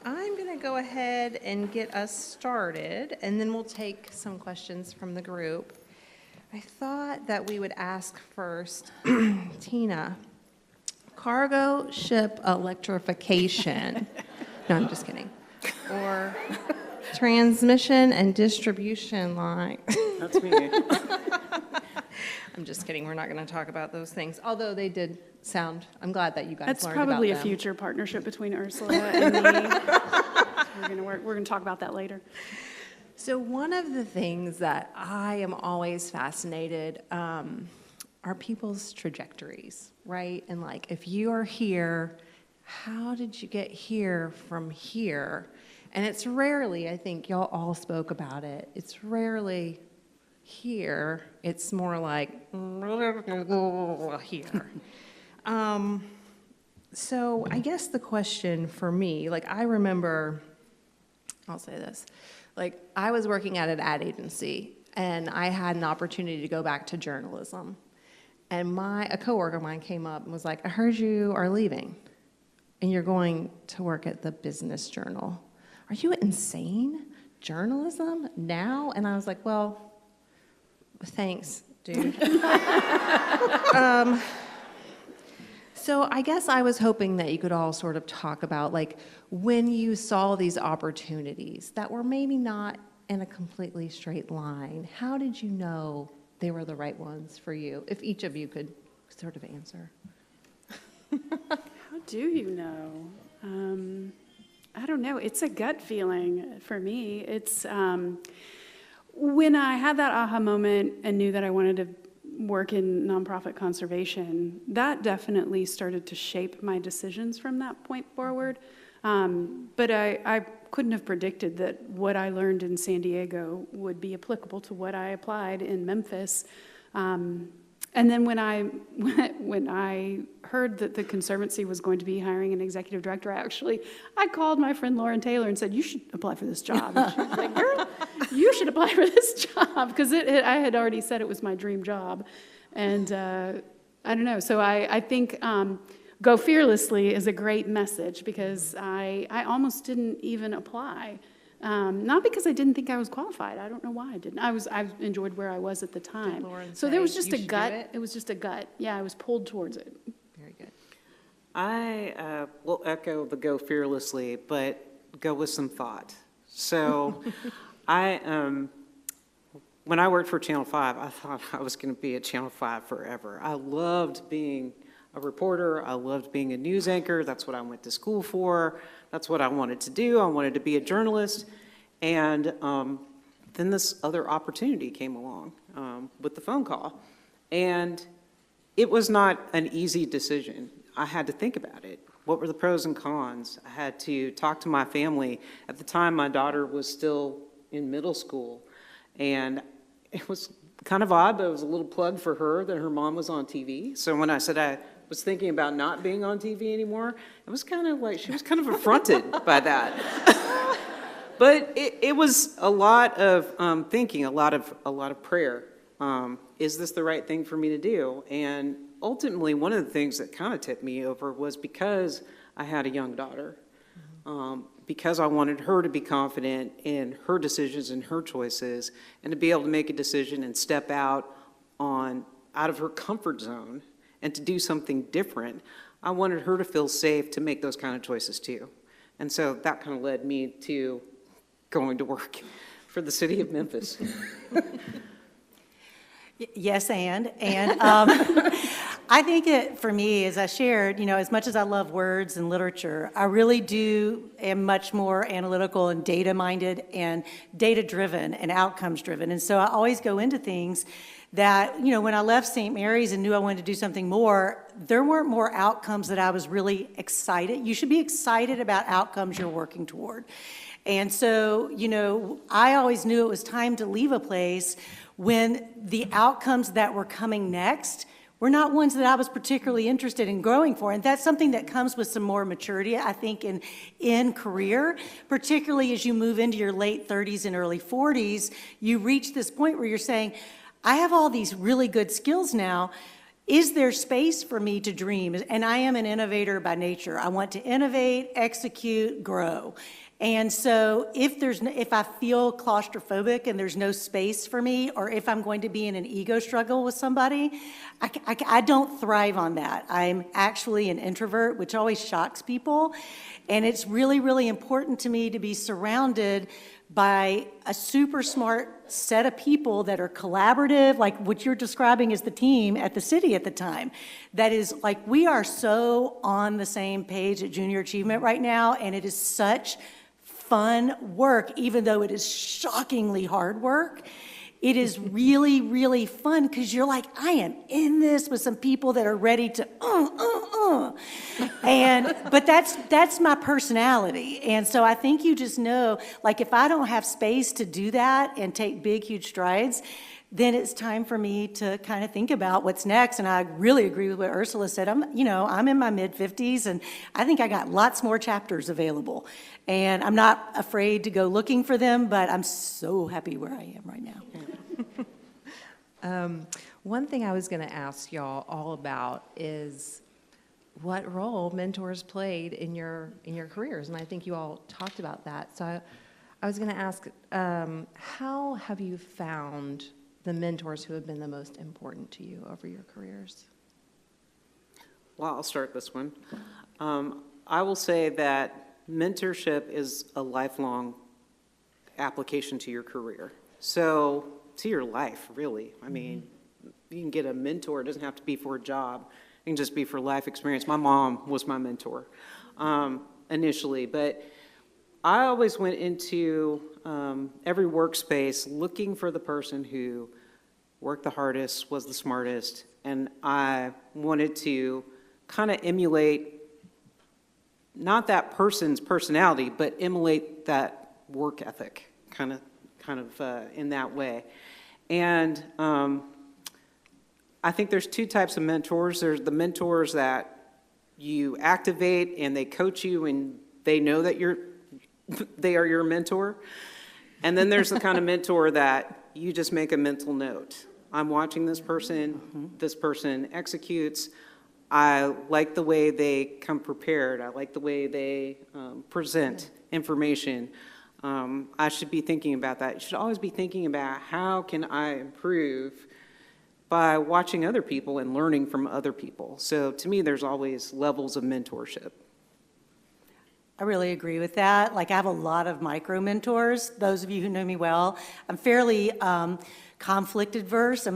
going to go ahead and get us started, and then we'll take some questions from the group. I thought that we would ask first, Tina, cargo ship electrification. No, I'm just kidding. Or transmission and distribution line. That's me. I'm just kidding. We're not going to talk about those things, although they did sound, I'm glad that you guys That's learned about probably a them. future partnership between Ursula and me. We're going to talk about that later. So one of the things that I am always fascinated are people's trajectories, right? And like, if you are here, how did you get here from here? And it's rarely, I think y'all all spoke about it, it's rarely here, it's more like here. So I guess the question for me, like I remember, I'll say this, like I was working at an ad agency and I had an opportunity to go back to journalism. And a coworker of mine came up and was like, I heard you are leaving and you're going to work at the Business Journal. Are you insane? Journalism now? And I was like, well, thanks, dude. So I guess I was hoping that you could all sort of talk about, like, when you saw these opportunities that were maybe not in a completely straight line, how did you know they were the right ones for you? If each of you could sort of answer. How do you know? I don't know. It's a gut feeling for me. It's when I had that aha moment and knew that I wanted to work in nonprofit conservation, that definitely started to shape my decisions from that point forward. But I couldn't have predicted that what I learned in San Diego would be applicable to what I applied in Memphis. And then when I heard that the Conservancy was going to be hiring an executive director, I called my friend Lauren Taylor and said, you should apply for this job. And she was like, girl, you should apply for this job, because I had already said it was my dream job. And I don't know, so I think go fearlessly is a great message, because I almost didn't even apply. Not because I didn't think I was qualified. I don't know why I didn't. I enjoyed where I was at the time. So there was just a gut. It was just a gut. Yeah, I was pulled towards it. Very good. I will echo the go fearlessly, but go with some thought. So when I worked for Channel 5, I thought I was going to be at Channel 5 forever. I loved being a reporter. I loved being a news anchor. That's what I went to school for. That's what I wanted to do. I wanted to be a journalist. And then this other opportunity came along with the phone call. And it was not an easy decision. I had to think about it. What were the pros and cons? I had to talk to my family. At the time, my daughter was still in middle school. And it was kind of odd, but it was a little plug for her that her mom was on TV. So when I said I was thinking about not being on TV anymore, it was kind of like, she was kind of affronted by that. But it was a lot of thinking, a lot of prayer. Is this the right thing for me to do? And ultimately, one of the things that kind of tipped me over was because I had a young daughter, because I wanted her to be confident in her decisions and her choices, and to be able to make a decision and step out of her comfort zone and to do something different. I wanted her to feel safe to make those kind of choices too. And so that kind of led me to going to work for the city of Memphis. Yes, and I think it, for me, as I shared, as much as I love words and literature, I really am much more analytical and data-minded and data-driven and outcomes-driven. And so I always go into things that, when I left St. Mary's and knew I wanted to do something more, there weren't more outcomes that I was really excited. You should be excited about outcomes you're working toward. And so, I always knew it was time to leave a place when the outcomes that were coming next were not ones that I was particularly interested in growing for. And that's something that comes with some more maturity, I think, in career, particularly as you move into your late 30s and early 40s. You reach this point where you're saying, I have all these really good skills now. Is there space for me to dream? And I am an innovator by nature. I want to innovate, execute, grow. And so if I feel claustrophobic and there's no space for me, or if I'm going to be in an ego struggle with somebody, I don't thrive on that. I'm actually an introvert, which always shocks people. And it's really, really important to me to be surrounded by a super smart set of people that are collaborative, like what you're describing as the team at the city at the time. That is, like, we are so on the same page at Junior Achievement right now, and it is such fun work, even though it is shockingly hard work. It is really, really fun because you're like, I am in this with some people that are ready to, but that's my personality. And so I think you just know, like, if I don't have space to do that and take big, huge strides, then it's time for me to kind of think about what's next. And I really agree with what Ursula said. I'm in my mid-50s, and I think I got lots more chapters available. And I'm not afraid to go looking for them, but I'm so happy where I am right now. One thing I was going to ask y'all all about is what role mentors played in your careers, and I think you all talked about that. So I was going to ask, how have you found the mentors who have been the most important to you over your careers? Well, I'll start this one. I will say that mentorship is a lifelong application to your career. So to your life, really. I mean, you can get a mentor. It doesn't have to be for a job. It can just be for life experience. My mom was my mentor initially, but I always went into every workspace looking for the person who worked the hardest, was the smartest, and I wanted to kind of emulate not that person's personality, but emulate that work ethic, kind of in that way. And I think there's two types of mentors. There's the mentors that you activate and they coach you and they know that they are your mentor. And then there's the kind of mentor that you just make a mental note. I'm watching this person, this person executes. I like the way they come prepared. I like the way they present information. I should be thinking about that. You should always be thinking about how can I improve by watching other people and learning from other people. So to me, there's always levels of mentorship. I really agree with that. Like, I have a lot of micro mentors. Those of you who know me well, I'm fairly conflict adverse.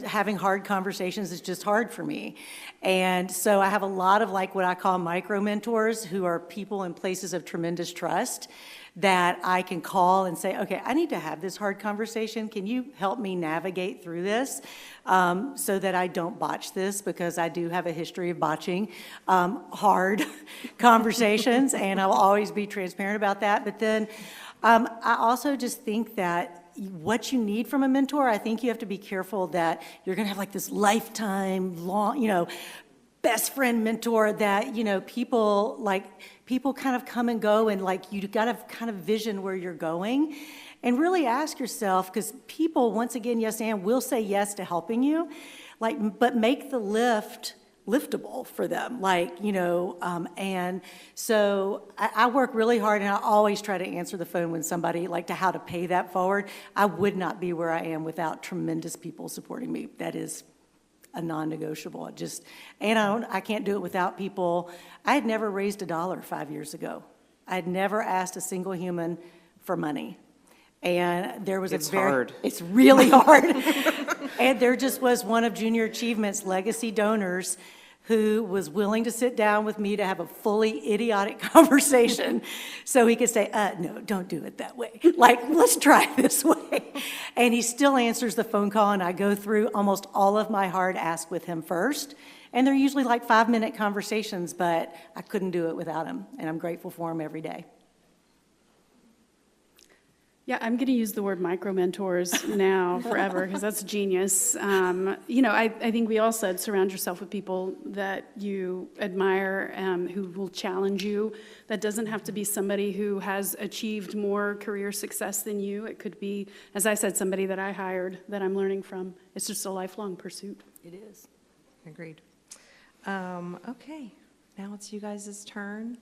Having hard conversations is just hard for me. And so I have a lot of, like, what I call micro mentors, who are people in places of tremendous trust that I can call and say, okay, I need to have this hard conversation. Can you help me navigate through this so that I don't botch this? Because I do have a history of botching hard conversations, and I'll always be transparent about that. But then I also just think that what you need from a mentor, I think you have to be careful that you're going to have like this lifetime long, best friend mentor that, people kind of come and go, and like you got to kind of vision where you're going and really ask yourself, because people, once again, yes, and will say yes to helping you. but make the lift liftable for them, and so I work really hard, and I always try to answer the phone when somebody, to how to pay that forward. I would not be where I am without tremendous people supporting me. That is a non-negotiable. I can't do it without people. I had never raised $1 5 years ago. I had never asked a single human for money. And there was hard. It's really hard. And there just was one of Junior Achievement's legacy donors who was willing to sit down with me to have a fully idiotic conversation so he could say, no, don't do it that way. Let's try this way. And he still answers the phone call, and I go through almost all of my hard ask with him first. And they're usually 5-minute conversations, but I couldn't do it without him, and I'm grateful for him every day. Yeah, I'm going to use the word micro-mentors now forever because that's genius. I think we all said surround yourself with people that you admire, who will challenge you. That doesn't have to be somebody who has achieved more career success than you. It could be, as I said, somebody that I hired that I'm learning from. It's just a lifelong pursuit. It is. Agreed. Okay, now it's you guys' turn.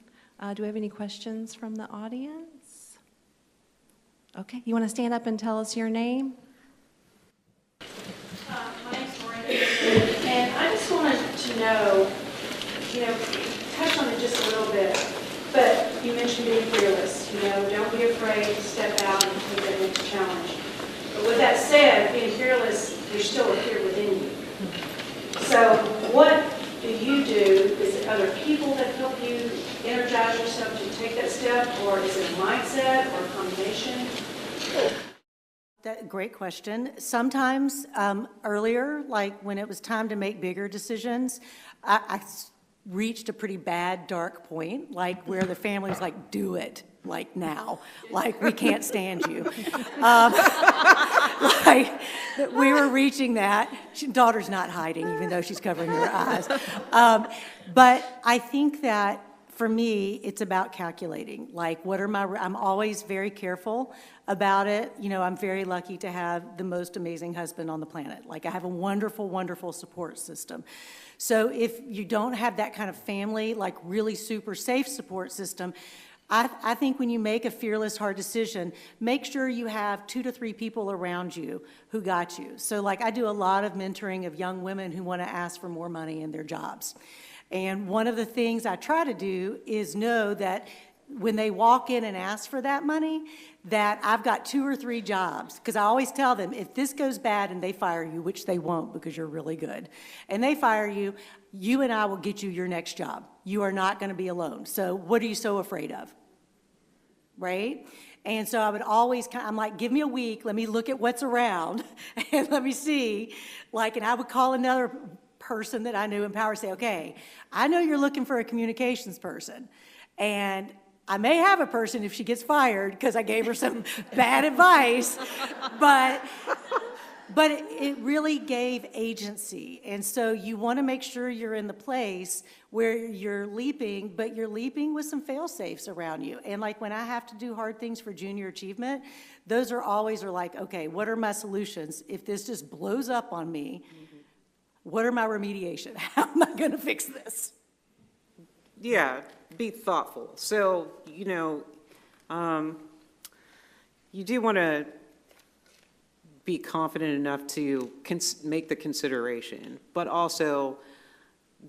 Do we have any questions from the audience? Okay, you want to stand up and tell us your name? My name's Miranda, and I just wanted to know, touch on it just a little bit, but you mentioned being fearless, don't be afraid to step out and take that next challenge. But with that said, being fearless, there's still a fear within you. So what do you do? Is it other people that help you energize yourself to take that step, or is it a mindset or a combination? Great question. Sometimes earlier, when it was time to make bigger decisions, I reached a pretty bad, dark point, where the family was do it, now, we can't stand you. We were reaching that. Daughter's not hiding, even though she's covering her eyes. But I think that for me, it's about calculating. I'm always very careful about it. I'm very lucky to have the most amazing husband on the planet. I have a wonderful, wonderful support system. So if you don't have that kind of family, really super safe support system, I think when you make a fearless, hard decision, make sure you have 2 to 3 people around you who got you. So I do a lot of mentoring of young women who want to ask for more money in their jobs. And one of the things I try to do is know that when they walk in and ask for that money, that I've got 2 or 3 jobs. Because I always tell them, if this goes bad and they fire you, which they won't because you're really good, and they fire you, you and I will get you your next job. You are not going to be alone. So what are you so afraid of? Right? And so I would always, I'm give me a week, let me look at what's around, and let me see. And I would call another person that I knew in power, say, okay, I know you're looking for a communications person, and I may have a person if she gets fired because I gave her some bad advice, but it really gave agency. And so you want to make sure you're in the place where you're leaping, but you're leaping with some fail-safes around you. And when I have to do hard things for Junior Achievement, those are always okay, what are my solutions? If this just blows up on me, what are my remediation? How am I going to fix this? Yeah, be thoughtful. So, you do want to be confident enough to make the consideration, but also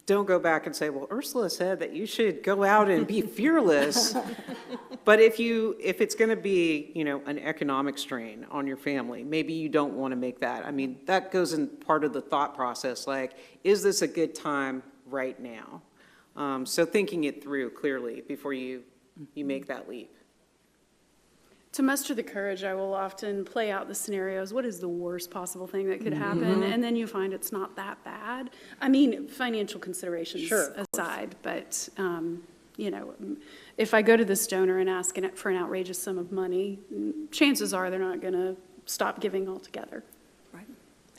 don't go back and say, well, Ursula said that you should go out and be fearless. But if it's going to be, an economic strain on your family, maybe you don't want to make that. I mean, that goes in part of the thought process, is this a good time right now? So thinking it through clearly before you make that leap. To muster the courage, I will often play out the scenarios. What is the worst possible thing that could happen? And then you find it's not that bad. I mean, financial considerations aside, but, if I go to this donor and ask for an outrageous sum of money, chances are they're not going to stop giving altogether.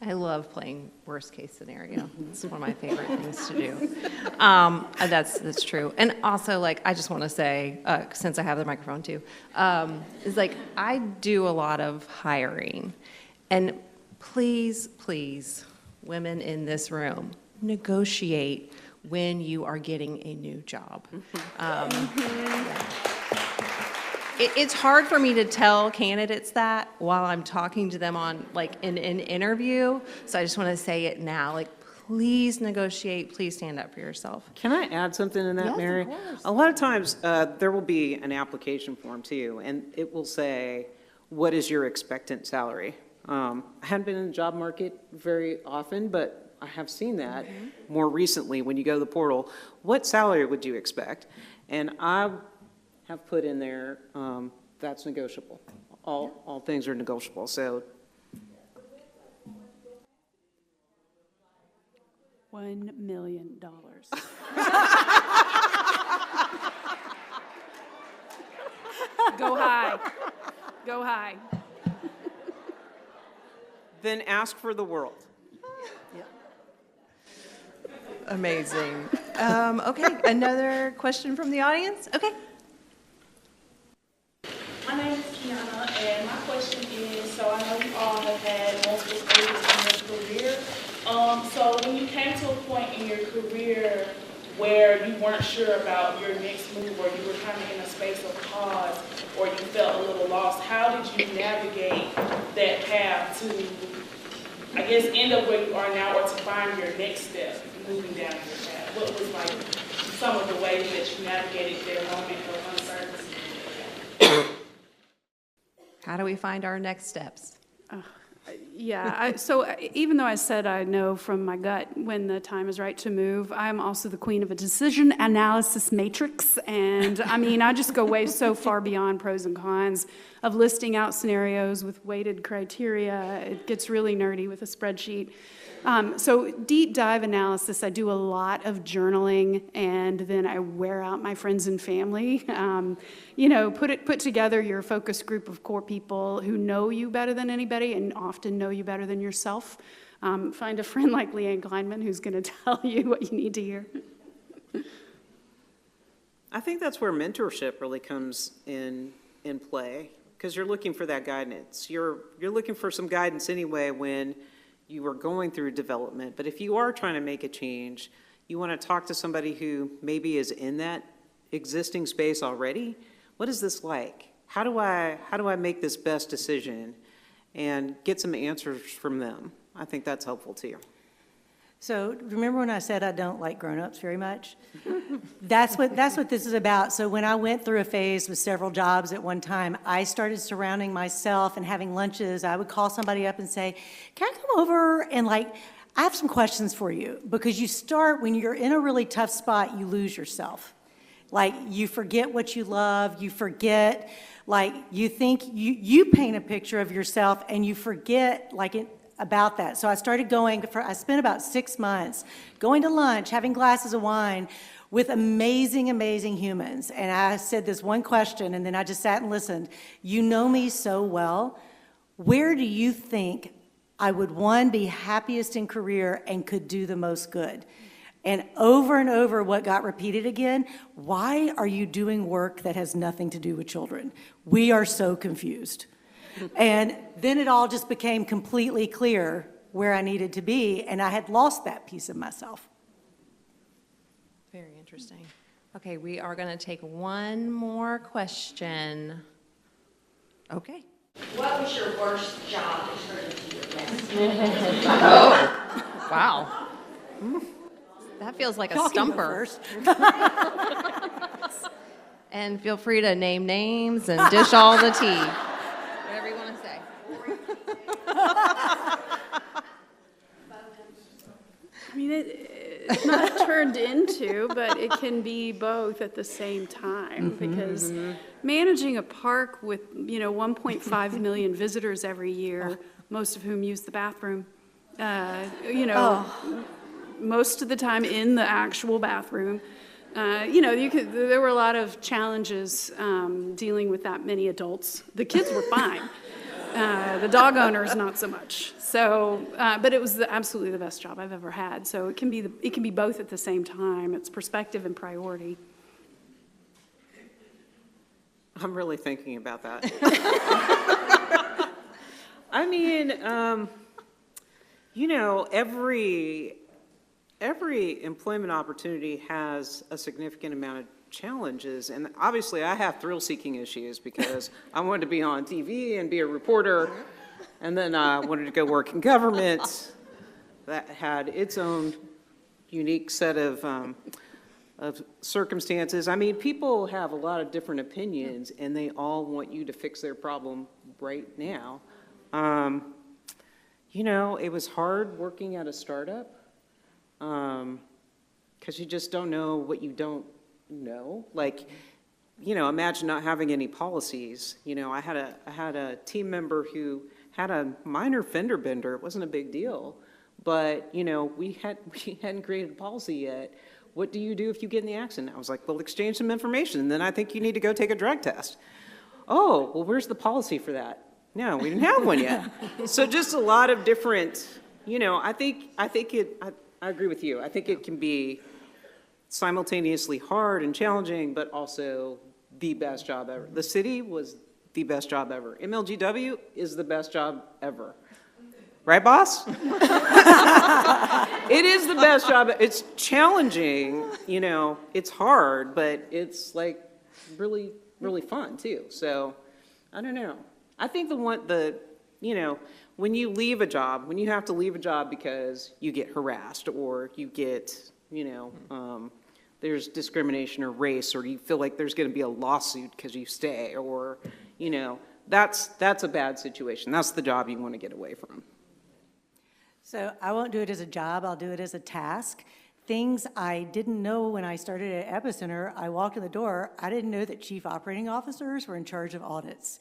I love playing worst-case scenario. It's one of my favorite things to do. That's true. And also, I just want to say, since I have the microphone too, is I do a lot of hiring. And please, please, women in this room, negotiate when you are getting a new job. It's hard for me to tell candidates that while I'm talking to them on, like, in an interview, so I just want to say it now, like, please negotiate, please stand up for yourself. Can I add something in that, Yes, of Mary? course. A lot of times, there will be an application form too, and it will say, what is your expectant salary? I haven't been in the job market very often, but I have seen that more recently when you go to the portal. What salary would you expect? And I have put in there, that's negotiable. All things are negotiable, so. $1 million. Go high. Go high. Then ask for the world. Amazing. Okay, another question from the audience? Okay. My name is Kiana, and my question is, so I know you all have had multiple stages in your career. So when you came to a point in your career where you weren't sure about your next move, or you were kind of in a space of pause, or you felt a little lost, how did you navigate that path to, I guess, end up where you are now, or to find your next step moving down your path? What was like some of the ways that you navigated their moment of uncertainty? How do we find our next steps? Yeah, so even though I said I know from my gut when the time is right to move, I'm also the queen of a decision analysis matrix. And I mean, I just go way so far beyond pros and cons of listing out scenarios with weighted criteria. It gets really nerdy with a spreadsheet. So deep dive analysis, I do a lot of journaling, and then I wear out my friends and family. You know, put together your focus group of core people who know you better than anybody and often know you better than yourself. Find a friend like Leigh Kleinman who's going to tell you what you need to hear. I think that's where mentorship really comes in play, because you're looking for that guidance. You're looking for some guidance anyway when you are going through development. But if you are trying to make a change, you want to talk to somebody who maybe is in that existing space already. What is this like? How do I make this best decision? And get some answers from them. I think that's helpful too. So remember when I said I don't like grown-ups very much? That's what this is about. So when I went through a phase with several jobs at one time, I started surrounding myself and having lunches. I would call somebody up and say, can I come over and I have some questions for you. Because you start, when you're in a really tough spot, you lose yourself. Like, you forget what you love, you forget, like, you think, you paint a picture of yourself and you forget, about that. So I started I spent about 6 months going to lunch, having glasses of wine with amazing, amazing humans. And I said this one question, and then I just sat and listened. You know me so well. Where do you think I would, one, be happiest in career and could do the most good? And over, what got repeated again, why are you doing work that has nothing to do with children? We are so confused. And then it all just became completely clear where I needed to be, and I had lost that piece of myself. Very interesting. Okay, we are going to take one more question. Okay. What was your worst job that turned into your best? Oh, wow. That feels like a stumper. And feel free to name names and dish all the tea. Whatever you want to say. I mean, it's not turned into, but it can be both at the same time, because managing a park with, 1.5 million visitors every year, most of whom use the bathroom, most of the time in the actual bathroom, there were a lot of challenges dealing with that many adults. The kids were fine. The dog owners, not so much. So, but it was absolutely the best job I've ever had. So it can be both at the same time. It's perspective and priority. I'm really thinking about that. I mean, You know, every employment opportunity has a significant amount of challenges, and obviously I have thrill-seeking issues because I wanted to be on TV and be a reporter, and then I wanted to go work in government. That had its own unique set of circumstances. I mean, people have a lot of different opinions, and they all want you to fix their problem right now. You know, it was hard working at a startup because you just don't know what you don't know. Like, you know, imagine not having any policies. You know, I had a team member who had a minor fender bender. It wasn't a big deal, but you know, we hadn't created a policy yet. What do you do if you get in the accident? I was like, well, exchange some information, and then I think you need to go take a drug test. Oh, well, where's the policy for that? No, we didn't have one yet. So just a lot of different, you know, I agree with you. I think it can be simultaneously hard and challenging, but also the best job ever. The city was the best job ever. MLGW is the best job ever. Right, boss? It is the best job. It's challenging, you know, it's hard, but it's like really, really fun too. So I don't know. I think you know, when you leave a job, when you have to leave a job because you get harassed or you get, you know, there's discrimination or race, or you feel like there's going to be a lawsuit because you stay, or, you know, that's a bad situation. That's the job you want to get away from. So I won't do it as a job, I'll do it as a task. Things I didn't know when I started at Epicenter, I walked in the door, I didn't know that chief operating officers were in charge of audits.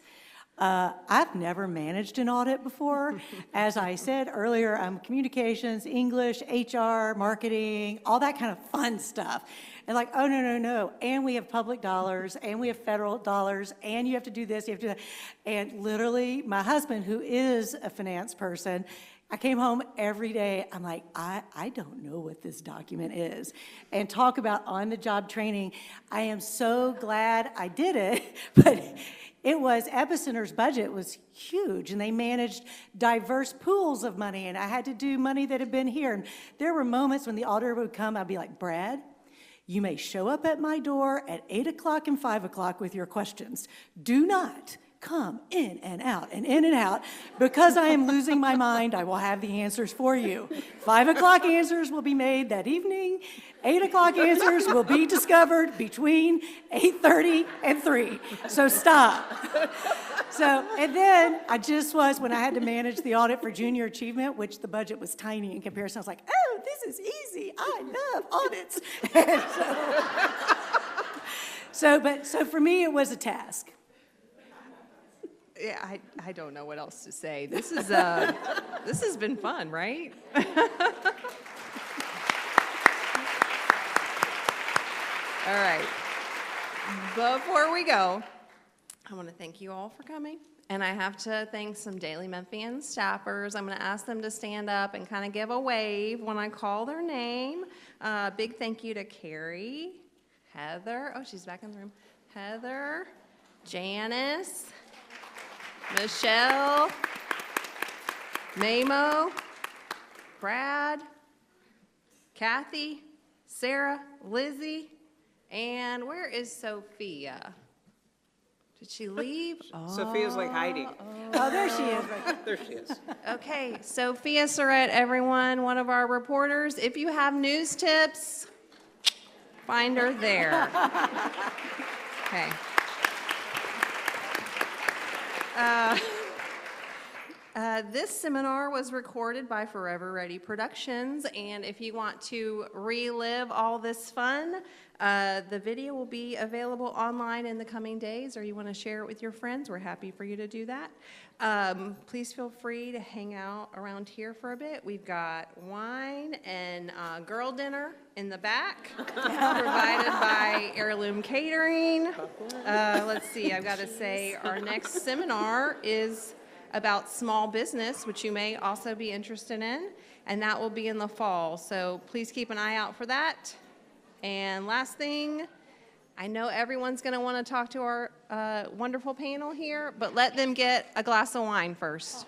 I've never managed an audit before. As I said earlier, I'm communications, English, HR, marketing, all that kind of fun stuff. And like, oh, no. And we have public dollars, and we have federal dollars, and you have to do this, you have to do that. And literally, my husband, who is a finance person, I came home every day, I'm like, I don't know what this document is. And talk about on-the-job training. I am so glad I did it, but Epicenter's budget was huge, and they managed diverse pools of money, and I had to do money that had been here. And there were moments when the auditor would come, I'd be like, Brad, you may show up at my door at 8 o'clock and 5 o'clock with your questions. Do not come in and out, because I am losing my mind. I will have the answers for you. 5 o'clock answers will be made that evening. 8 o'clock answers will be discovered between 8:30 and 3. So stop. So, and then when I had to manage the audit for junior achievement, which the budget was tiny in comparison, I was like, oh, this is easy. I love audits. So for me, it was a task. Yeah, I don't know what else to say. This has been fun, right? All right. Before we go, I want to thank you all for coming. And I have to thank some Daily Memphian staffers. I'm going to ask them to stand up and kind of give a wave when I call their name. Big thank you to Carrie, Heather. Oh, she's back in the room. Heather, Janice, Michelle, Mamo, Brad, Kathy, Sarah, Lizzie, and where is Sophia? Did she leave? Sophia's like hiding. Oh, there she is. There she is. Okay, Sophia Surratt, everyone, one of our reporters. If you have news tips, find her there. Okay. This seminar was recorded by Forever Ready Productions, and if you want to relive all this fun, the video will be available online in the coming days, or you want to share it with your friends, we're happy for you to do that. Please feel free to hang out around here for a bit. We've got wine and girl dinner in the back, provided by Heirloom Catering. Let's see, I've got to say our next seminar is about small business, which you may also be interested in, and that will be in the fall. So please keep an eye out for that. And last thing, I know everyone's going to want to talk to our wonderful panel here, but let them get a glass of wine first.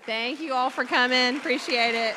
Thank you all for coming. Appreciate it.